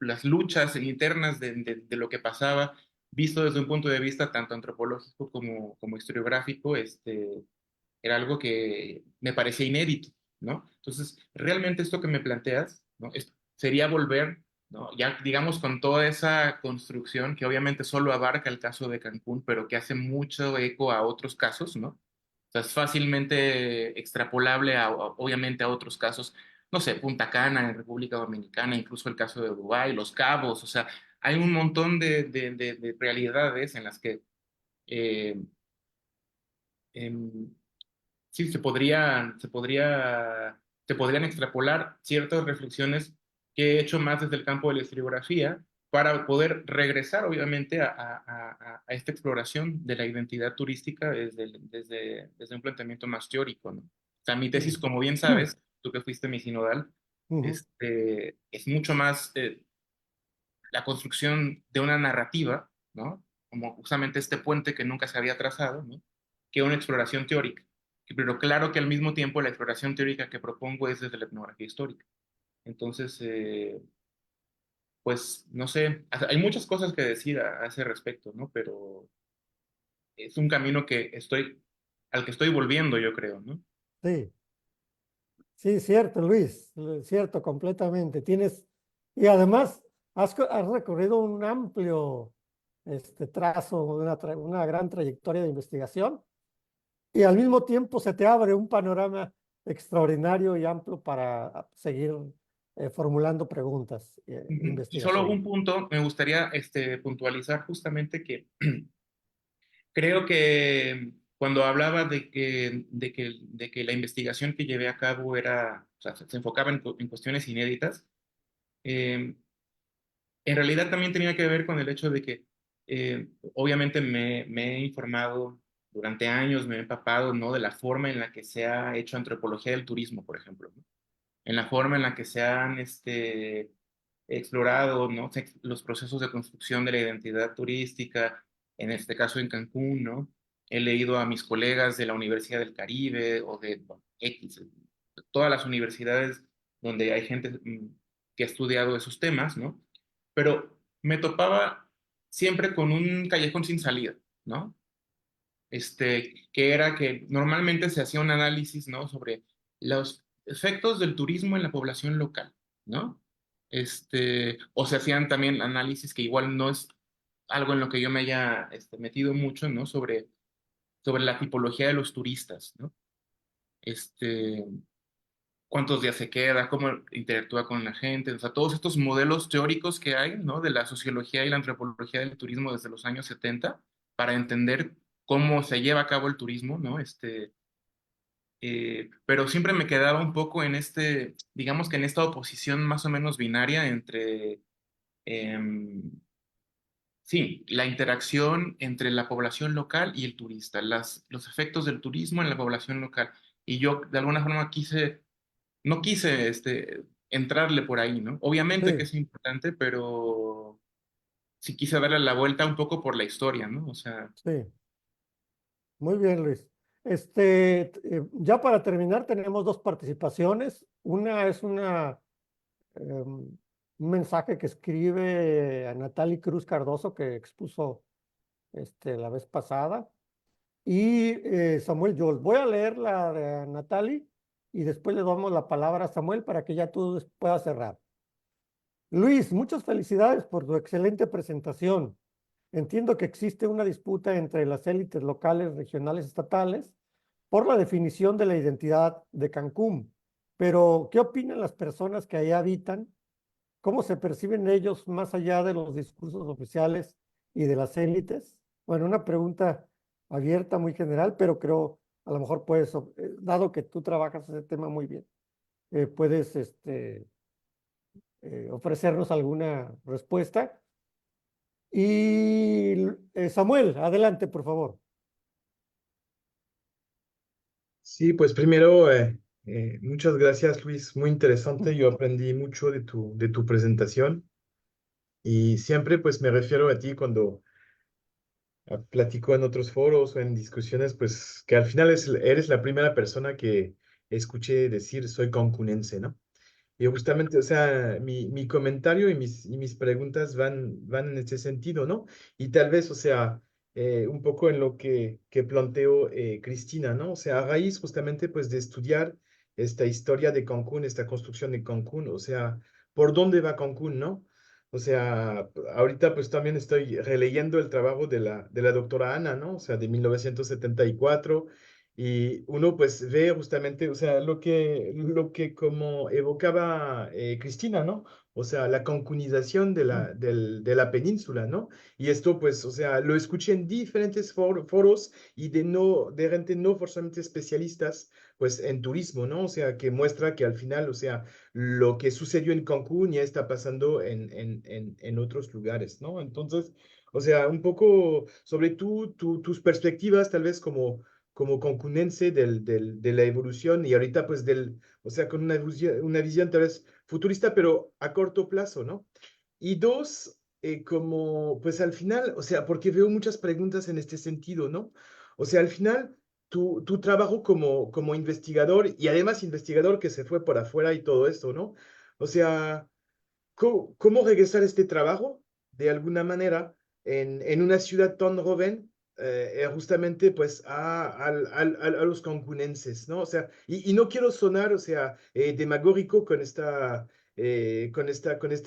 las luchas internas de lo que pasaba visto desde un punto de vista tanto antropológico como historiográfico, era algo que me parecía inédito, ¿no? Entonces, realmente esto que me planteas, ¿no? Sería volver, ¿no? Ya digamos con toda esa construcción que obviamente solo abarca el caso de Cancún, pero que hace mucho eco a otros casos, ¿no? O sea, es fácilmente extrapolable obviamente a otros casos, no sé, Punta Cana en República Dominicana, incluso el caso de Dubái, Los Cabos, o sea, hay un montón de realidades en las que eh, em, sí, se podrían extrapolar ciertas reflexiones que he hecho más desde el campo de la historiografía para poder regresar, obviamente, a esta exploración de la identidad turística desde un planteamiento más teórico, ¿no? O sea, mi tesis, como bien sabes, tú que fuiste mi sinodal, Ujú. es mucho más la construcción de una narrativa, ¿no? Como justamente este puente que nunca se había trazado, ¿no? Que una exploración teórica. Pero claro que al mismo tiempo la exploración teórica que propongo es desde la etnografía histórica. Entonces, pues, no sé, hay muchas cosas que decir a ese respecto, ¿no? Pero es un camino al que estoy volviendo, yo creo, ¿no? Sí, sí, cierto, Luis, cierto, completamente. Y además has recorrido un amplio trazo, una gran trayectoria de investigación, y al mismo tiempo se te abre un panorama extraordinario y amplio para seguir formulando preguntas e Ujú. Y solo investigación. un punto, me gustaría puntualizar justamente que creo que cuando hablaba de que la investigación que llevé a cabo o sea, se enfocaba en cuestiones inéditas, eh, en realidad también tenía que ver con el hecho de que obviamente me he informado durante años, me he empapado, ¿no? De la forma en la que se ha hecho antropología del turismo, por ejemplo, ¿no? En la forma en la que se han explorado, ¿no? Los procesos de construcción de la identidad turística, en este caso en Cancún, ¿no? He leído a mis colegas de la Universidad del Caribe o de bueno, X, todas las universidades donde hay gente que ha estudiado esos temas, ¿no? Pero me topaba siempre con un callejón sin salida, ¿no? Que era que normalmente se hacía un análisis, ¿no? Sobre los efectos del turismo en la población local, ¿no? O se hacían también análisis que igual no es algo en lo que yo me haya metido mucho, ¿no? Sobre la tipología de los turistas, ¿no? Este, cuántos días se queda, cómo interactúa con la gente, o sea, todos estos modelos teóricos que hay, ¿no? De la sociología y la antropología del turismo desde los años 70 para entender cómo se lleva a cabo el turismo, ¿no? Pero siempre me quedaba un poco en digamos que en esta oposición más o menos binaria entre, em, sí, la interacción entre la población local y el turista, los efectos del turismo en la población local. Y yo de alguna forma no quise entrarle por ahí, ¿no? Obviamente que Sí, es importante, pero sí quise darle la vuelta un poco por la historia, ¿no? O sea, sí, muy bien, Luis. Ya para terminar, tenemos dos participaciones. Una es un mensaje que escribe a Natalie Cruz Cardoso, que expuso la vez pasada. Y Samuel Joel. Voy a leer la de Natalie y después le damos la palabra a Samuel para que ya tú puedas cerrar. Luis, muchas felicidades por tu excelente presentación. Entiendo que existe una disputa entre las élites locales, regionales, estatales por la definición de la identidad de Cancún. Pero, ¿qué opinan las personas que ahí habitan? ¿Cómo se perciben ellos más allá de los discursos oficiales y de las élites? Bueno, una pregunta abierta, muy general, pero creo a lo mejor puedes, dado que tú trabajas ese tema muy bien, puedes ofrecernos alguna respuesta. Y Samuel, adelante, por favor. Sí, pues primero, muchas gracias, Luis. Muy interesante. Yo aprendí mucho de tu presentación y siempre pues me refiero a ti cuando platico en otros foros o en discusiones, pues que al final eres la primera persona que escuché decir soy cancunense, ¿no? Y justamente, o sea, mi comentario y mis preguntas van en ese sentido, ¿no? Y tal vez, o sea, un poco en lo que planteó Cristina, ¿no? O sea, a raíz justamente, pues, de estudiar esta historia de Cancún, esta construcción de Cancún, o sea, ¿por dónde va Cancún, no? O sea, ahorita pues también estoy releyendo el trabajo de la doctora Ana, ¿no? O sea, de 1974. Y uno pues ve justamente, o sea, lo que como evocaba Cristina, ¿no? O sea, la cancunización de la península, ¿no? Y esto pues, o sea, lo escuché en diferentes foros y de gente no forzosamente especialistas, pues en turismo, ¿no? O sea, que muestra que al final, o sea, lo que sucedió en Cancún ya está pasando en otros lugares, ¿no? Entonces, o sea, un poco sobre tus perspectivas, tal vez como concunense de la evolución y ahorita pues o sea, con una visión tal vez futurista, pero a corto plazo, ¿no? Y dos, como pues al final, o sea, porque veo muchas preguntas en este sentido, ¿no? O sea, al final, tu trabajo como investigador y además investigador que se fue por afuera y todo esto, ¿no? O sea, ¿cómo regresar este trabajo de alguna manera en una ciudad tan joven, justamente pues a los cancunenses, ¿no? O sea, y no quiero sonar, o sea, demagógico con esta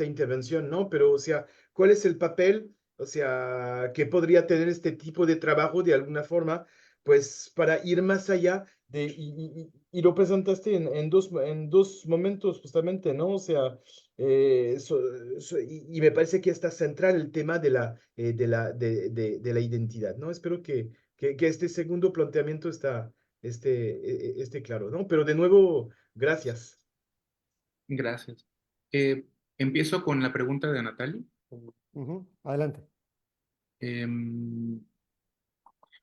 intervención, ¿no? Pero, o sea, ¿cuál es el papel, o sea, que podría tener este tipo de trabajo de alguna forma, pues para ir más allá y lo presentaste en dos momentos justamente, ¿no? O sea, y me parece que está central el tema de la identidad, ¿no? Espero que este segundo planteamiento esté claro, ¿no? Pero de nuevo, gracias. Gracias. Empiezo con la pregunta de Natalie. Ujú, adelante. Em,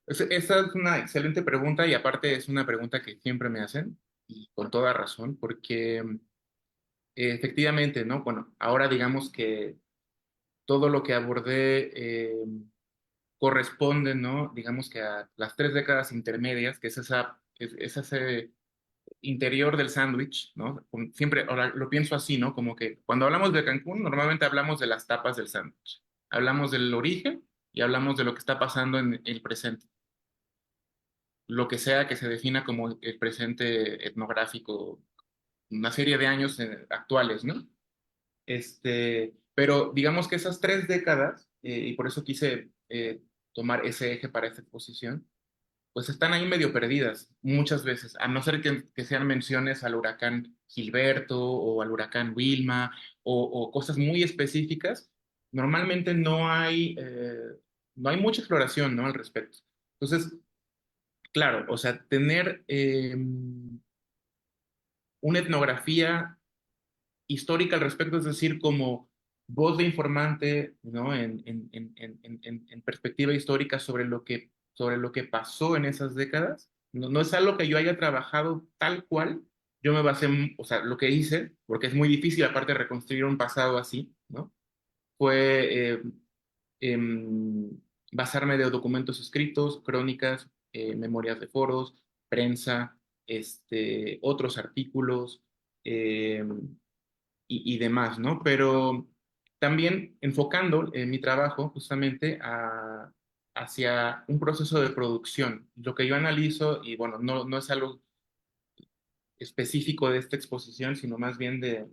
Esta es una excelente pregunta y aparte es una pregunta que siempre me hacen y con toda razón porque efectivamente, ¿no? Bueno, ahora digamos que todo lo que abordé corresponde, ¿no? Digamos que a las 3 décadas intermedias, que es ese interior del sándwich, ¿no? Siempre, ahora lo pienso así, ¿no? Como que cuando hablamos de Cancún, normalmente hablamos de las tapas del sándwich. Hablamos del origen y hablamos de lo que está pasando en el presente. Lo que sea que se defina como el presente etnográfico, una serie de años actuales, ¿no? Pero digamos que esas 3 décadas, y por eso quise tomar ese eje para esta exposición, pues están ahí medio perdidas muchas veces, a no ser que sean menciones al huracán Gilberto o al huracán Wilma o cosas muy específicas, normalmente no hay mucha exploración, ¿no? Al respecto. Entonces, claro, o sea, tener una etnografía histórica al respecto, es decir, como voz de informante, ¿no? En perspectiva histórica sobre lo que pasó en esas décadas. No, no es algo que yo haya trabajado tal cual. Yo me basé, o sea, lo que hice, porque es muy difícil aparte reconstruir un pasado así, ¿no? Fue em, basarme de documentos escritos, crónicas, memorias de foros, prensa, otros artículos, y demás, ¿no? Pero también enfocando mi trabajo justamente hacia un proceso de producción. Lo que yo analizo, y bueno, no es algo específico de esta exposición, sino más bien de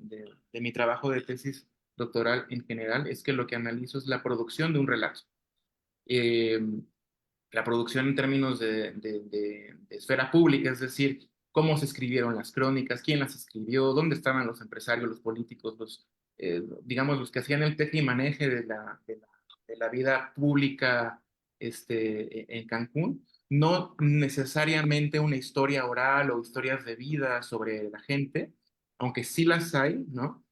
mi trabajo de tesis doctoral en general, es que lo que analizo es la producción de un relato. Eh, la producción en términos de esfera pública, es decir, cómo se escribieron las crónicas, quién las escribió, dónde estaban los empresarios, los políticos, digamos, los que hacían el teje y maneje de la vida pública en Cancún, no necesariamente una historia oral o historias de vida sobre la gente, aunque sí las hay, ¿no?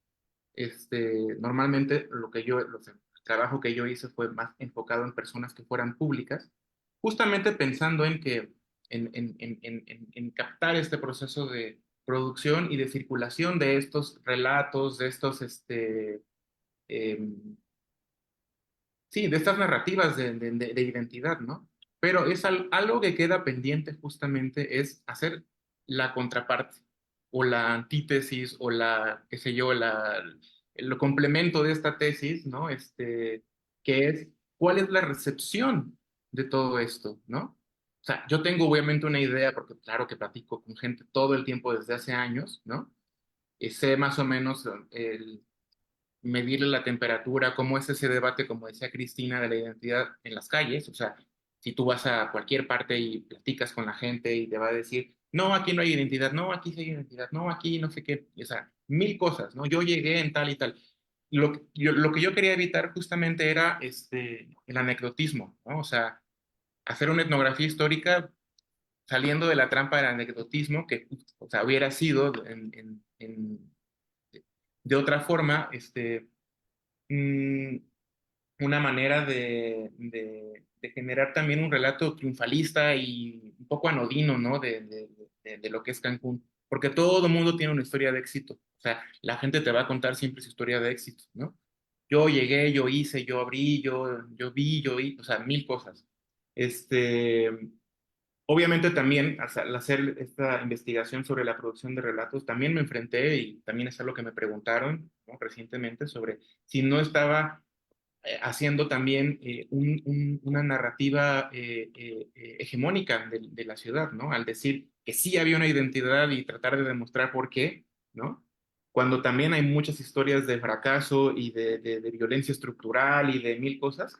Normalmente el trabajo que yo hice fue más enfocado en personas que fueran públicas, justamente pensando en captar este proceso de producción y de circulación de estos relatos, em, sí, de estas narrativas de identidad, ¿no? Pero es algo que queda pendiente justamente es hacer la contraparte. o la antítesis o la, qué sé yo, el complemento de esta tesis, ¿no? Que es, ¿cuál es la recepción de todo esto, ¿no? O sea, yo tengo obviamente una idea, porque claro que platico con gente todo el tiempo desde hace años, ¿no? Y sé más o menos el medirle la temperatura, cómo es ese debate, como decía Cristina, de la identidad en las calles. O sea, si tú vas a cualquier parte y platicas con la gente y te va a decir, no, aquí no hay identidad, no, aquí sí hay identidad, no, aquí no sé qué, o sea, mil cosas, ¿no? Yo llegué en tal y tal. Lo que yo quería evitar justamente era el anecdotismo, ¿no? O sea, hacer una etnografía histórica saliendo de la trampa del anecdotismo, que, o sea, hubiera sido de otra forma, mm, una manera de generar también un relato triunfalista y un poco anodino, ¿no? De lo que es Cancún. Porque todo el mundo tiene una historia de éxito. O sea, la gente te va a contar siempre su historia de éxito, ¿no? Yo llegué, yo hice, yo abrí, yo vi, yo vi, o sea, mil cosas. Este, Obviamente también al hacer esta investigación sobre la producción de relatos, también me enfrenté y también es algo que me preguntaron, ¿no? Recientemente sobre si no estaba haciendo también una narrativa hegemónica de la ciudad, ¿no? Al decir que sí había una identidad y tratar de demostrar por qué, ¿no? Cuando también hay muchas historias de fracaso y de violencia estructural y de mil cosas,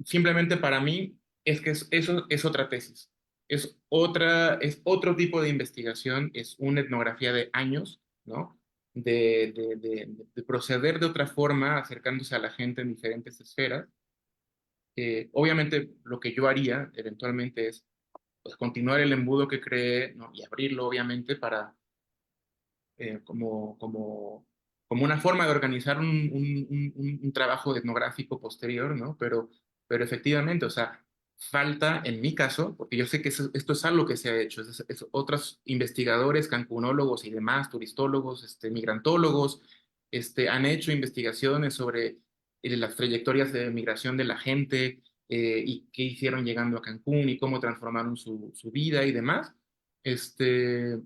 simplemente para mí es que eso es otra tesis, es otro tipo de investigación, es una etnografía de años, ¿no? De proceder de otra forma, acercándose a la gente en diferentes esferas. Obviamente lo que yo haría eventualmente es pues, continuar el embudo que creé, ¿no? Y abrirlo obviamente para como una forma de organizar un trabajo etnográfico posterior, ¿no? Pero efectivamente, o sea, falta, en mi caso, porque yo sé que esto es algo que se ha hecho, otros investigadores, cancunólogos y demás, turistólogos, migrantólogos, han hecho investigaciones sobre las trayectorias de migración de la gente y qué hicieron llegando a Cancún y cómo transformaron su vida y demás. Este,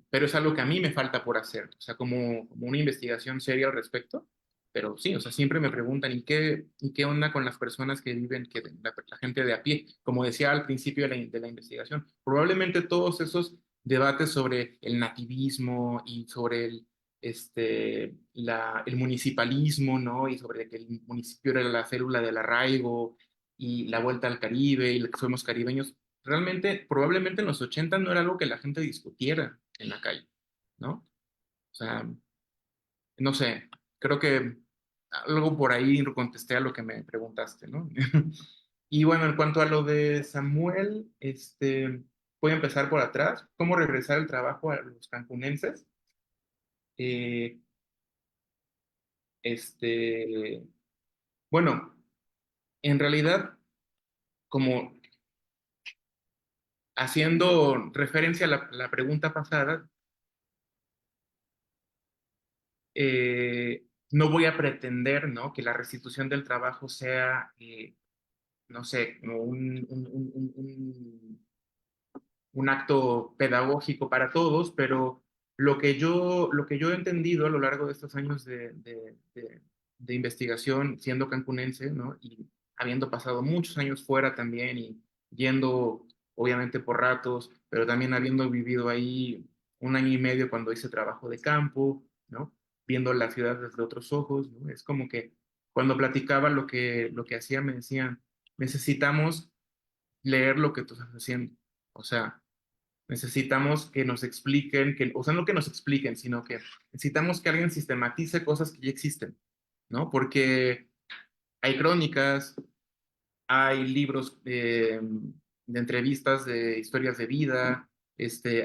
pero es algo que a mí me falta por hacer, o sea, como una investigación seria al respecto. Pero sí, o sea, siempre me preguntan, ¿y qué onda con las personas que viven, la gente de a pie? Como decía al principio de la investigación, probablemente todos esos debates sobre el nativismo y sobre el municipalismo, ¿no? Y sobre que el municipio era la célula del arraigo y la vuelta al Caribe y que somos caribeños, realmente, probablemente en los 80 no era algo que la gente discutiera en la calle, ¿no? O sea, no sé, creo que algo por ahí contesté a lo que me preguntaste, ¿no? Y bueno, en cuanto a lo de Samuel, voy a empezar por atrás. ¿Cómo regresar el trabajo a los cancunenses? Eh, este, bueno, en realidad, como haciendo referencia a la pregunta pasada, no voy a pretender, ¿no? Que la restitución del trabajo sea, no sé, como un acto pedagógico para todos, pero lo que yo he entendido a lo largo de estos años de investigación, siendo cancunense, ¿no? Y habiendo pasado muchos años fuera también y yendo, obviamente, por ratos, pero también habiendo vivido ahí un año y medio cuando hice trabajo de campo, ¿no? Viendo la ciudad desde otros ojos, ¿no? Es como que cuando platicaba lo que hacía, me decían, necesitamos leer lo que tú estás haciendo. O sea, necesitamos que nos expliquen, o sea, no que nos expliquen, sino que necesitamos que alguien sistematice cosas que ya existen, ¿no? Porque hay crónicas, hay libros de entrevistas de historias de vida,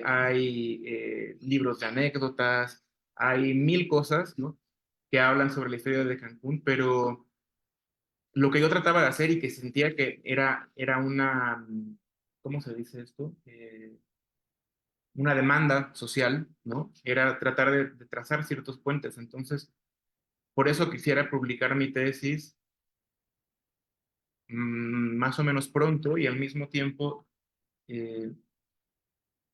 hay libros de anécdotas, hay mil cosas, ¿no? Que hablan sobre la historia de Cancún, pero lo que yo trataba de hacer y que sentía que era una, ¿cómo se dice esto? Una demanda social, ¿no? Era tratar de trazar ciertos puentes. Entonces, por eso quisiera publicar mi tesis más o menos pronto y al mismo tiempo,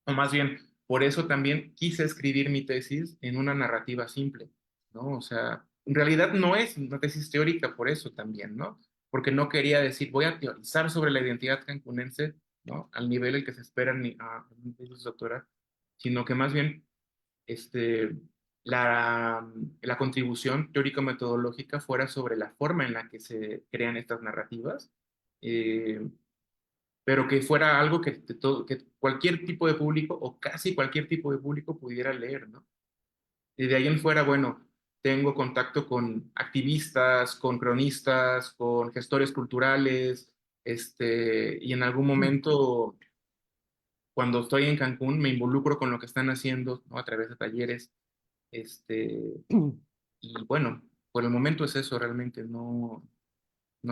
o más bien, por eso también quise escribir mi tesis en una narrativa simple, ¿no? O sea, en realidad no es una tesis teórica por eso también, ¿no? Porque no quería decir, voy a teorizar sobre la identidad cancunense, ¿no? Al nivel el que se espera en mi tesis doctoral, sino que más bien este, la contribución teórico-metodológica fuera sobre la forma en la que se crean estas narrativas, eh, pero que fuera algo que cualquier tipo de público o casi cualquier tipo de público pudiera leer, ¿no? Y de ahí en fuera, bueno, tengo contacto con activistas, con cronistas, con gestores culturales, y en algún momento, cuando estoy en Cancún, me involucro con lo que están haciendo, ¿no? A través de talleres, y bueno, por el momento es eso, realmente, no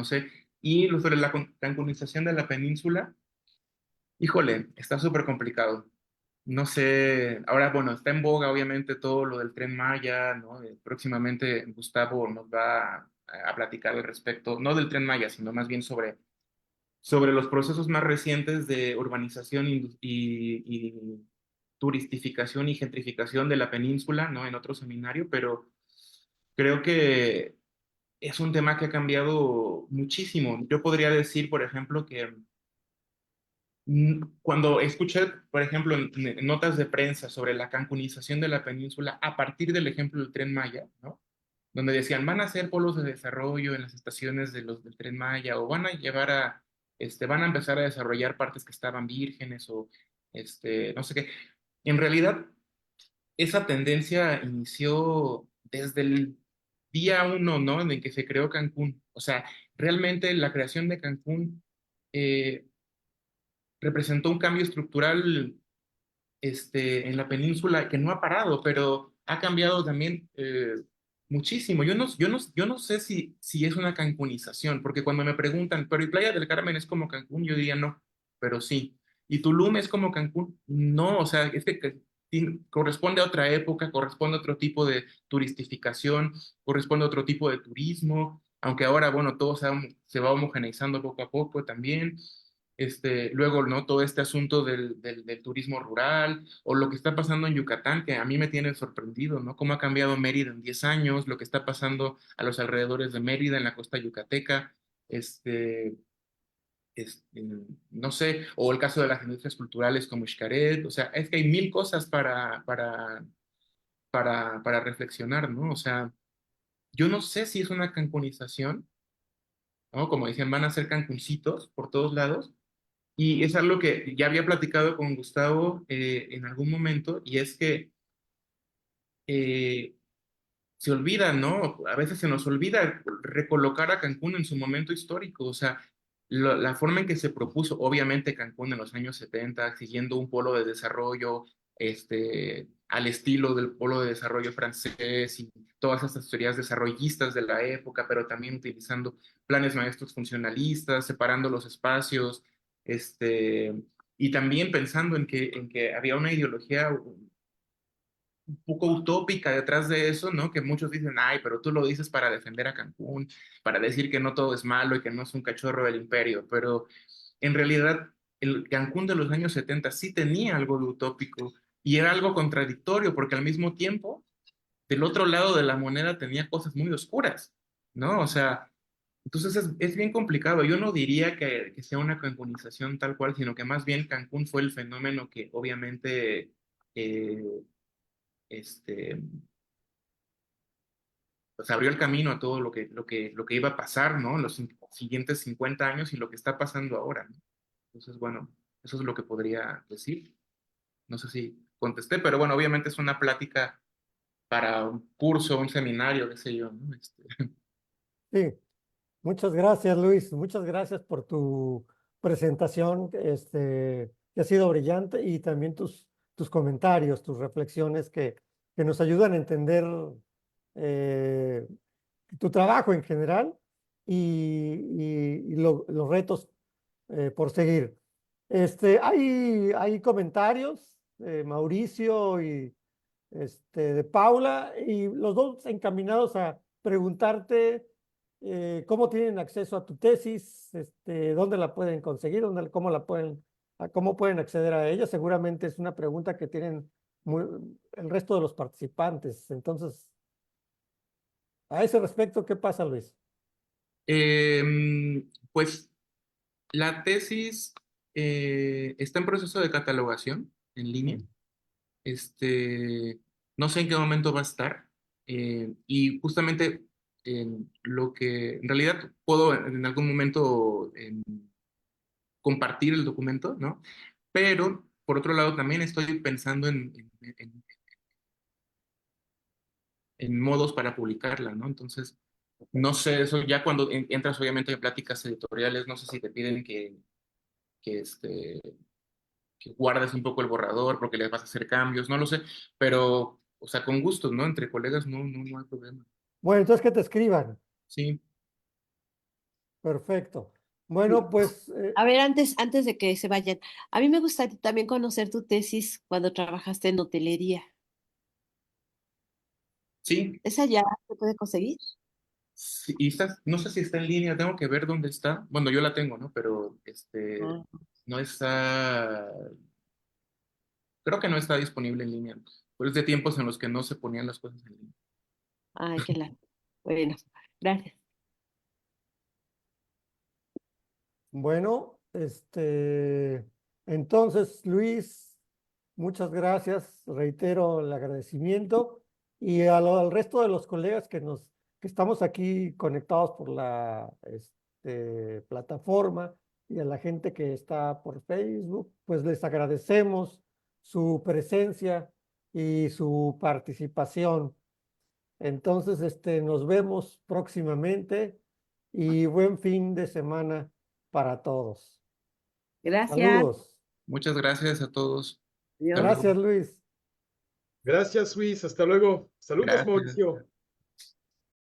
sé. Y sobre la cancunización de la península, híjole, está súper complicado. No sé, ahora bueno, está en boga obviamente todo lo del Tren Maya, ¿no? Próximamente Gustavo nos va a platicar al respecto, no del Tren Maya, sino más bien sobre los procesos más recientes de urbanización y turistificación y gentrificación de la península, ¿no? En otro seminario, pero creo que es un tema que ha cambiado muchísimo. Yo podría decir, por ejemplo, que cuando escuché, por ejemplo, en notas de prensa sobre la cancunización de la península a partir del ejemplo del Tren Maya, ¿no? Donde decían, van a hacer polos de desarrollo en las estaciones del Tren Maya o van a van a empezar a desarrollar partes que estaban vírgenes o, no sé qué. En realidad, esa tendencia inició desde el día uno, ¿no? En el que se creó Cancún. O sea, realmente la creación de Cancún eh, representó un cambio estructural en la península que no ha parado, pero ha cambiado también muchísimo. Yo no sé si es una cancunización, porque cuando me preguntan, pero ¿y Playa del Carmen es como Cancún? Yo diría no, pero sí. ¿Y Tulum es como Cancún? No, o sea, es que corresponde a otra época, corresponde a otro tipo de turistificación, corresponde a otro tipo de turismo, aunque ahora, bueno, todo se va homogeneizando poco a poco también. Luego, ¿no? Todo este asunto del turismo rural o lo que está pasando en Yucatán, que a mí me tiene sorprendido, ¿no? Cómo ha cambiado Mérida en 10 años, lo que está pasando a los alrededores de Mérida, en la costa yucateca, este, este, no sé, o el caso de las industrias culturales como Xcaret, o sea, es que hay mil cosas para reflexionar, ¿no? O sea, yo no sé si es una cancunización, ¿no? Como decían, van a ser cancuncitos por todos lados. Y es algo que ya había platicado con Gustavo en algún momento, y es que eh, se olvida, ¿no? A veces se nos olvida recolocar a Cancún en su momento histórico, o sea, la forma en que se propuso, obviamente Cancún en los años 70, siguiendo un polo de desarrollo, al estilo del polo de desarrollo francés y todas estas teorías desarrollistas de la época, pero también utilizando planes maestros funcionalistas, separando los espacios, y también pensando en que había una ideología un poco utópica detrás de eso, ¿no? Que muchos dicen, ay, pero tú lo dices para defender a Cancún, para decir que no todo es malo y que no es un cachorro del imperio, pero en realidad el Cancún de los años 70 sí tenía algo de utópico y era algo contradictorio porque al mismo tiempo, del otro lado de la moneda tenía cosas muy oscuras, ¿no? O sea, entonces es bien complicado. Yo no diría que sea una cancunización tal cual, sino que más bien Cancún fue el fenómeno que obviamente eh, este, pues abrió el camino a todo lo que iba a pasar, ¿no? En los siguientes 50 años y lo que está pasando ahora, ¿no? Entonces, bueno, eso es lo que podría decir. No sé si contesté, pero bueno, obviamente es una plática para un curso, un seminario, qué sé yo, ¿no? Sí, muchas gracias, Luis. Muchas gracias por tu presentación, que ha sido brillante y también tus comentarios, tus reflexiones que nos ayudan a entender eh, tu trabajo en general y los retos por seguir. Hay comentarios, Mauricio y de Paula, y los dos encaminados a preguntarte cómo tienen acceso a tu tesis, dónde la pueden conseguir, cómo la pueden ¿A cómo pueden acceder a ella? Seguramente es una pregunta que tienen el resto de los participantes. Entonces, a ese respecto, ¿qué pasa, Luis? Pues la tesis está en proceso de catalogación en línea. No sé en qué momento va a estar. Y justamente lo que en realidad puedo en algún momento compartir el documento, ¿no? Pero por otro lado también estoy pensando en modos para publicarla, ¿no? Entonces, no sé, eso ya cuando entras obviamente en pláticas editoriales, no sé si te piden que, este, que guardes un poco el borrador porque le vas a hacer cambios, no lo sé, pero, o sea, con gustos, ¿no? Entre colegas no hay problema. Bueno, entonces que te escriban. Sí. Perfecto. Bueno, pues A ver, antes de que se vayan, a mí me gustaría también conocer tu tesis cuando trabajaste en hotelería. Sí, ¿Esa ya se puede conseguir? sí, y no sé si está en línea, tengo que ver dónde está. Bueno, yo la tengo, ¿no? Pero Ah, no está, creo que no está disponible en línea. Pero es de tiempos en los que no se ponían las cosas en línea. ay, qué lástima. Bueno, gracias. bueno, entonces, Luis, muchas gracias. Reitero el agradecimiento y al resto de los colegas que estamos aquí conectados por la plataforma y a la gente que está por Facebook, pues les agradecemos su presencia y su participación. Entonces, nos vemos próximamente y buen fin de semana para todos. Gracias. Saludos. Muchas gracias a todos. Hasta Adiós. luego. Gracias, Luis. Gracias, Luis. Hasta luego. Saludos, Gracias. Mauricio.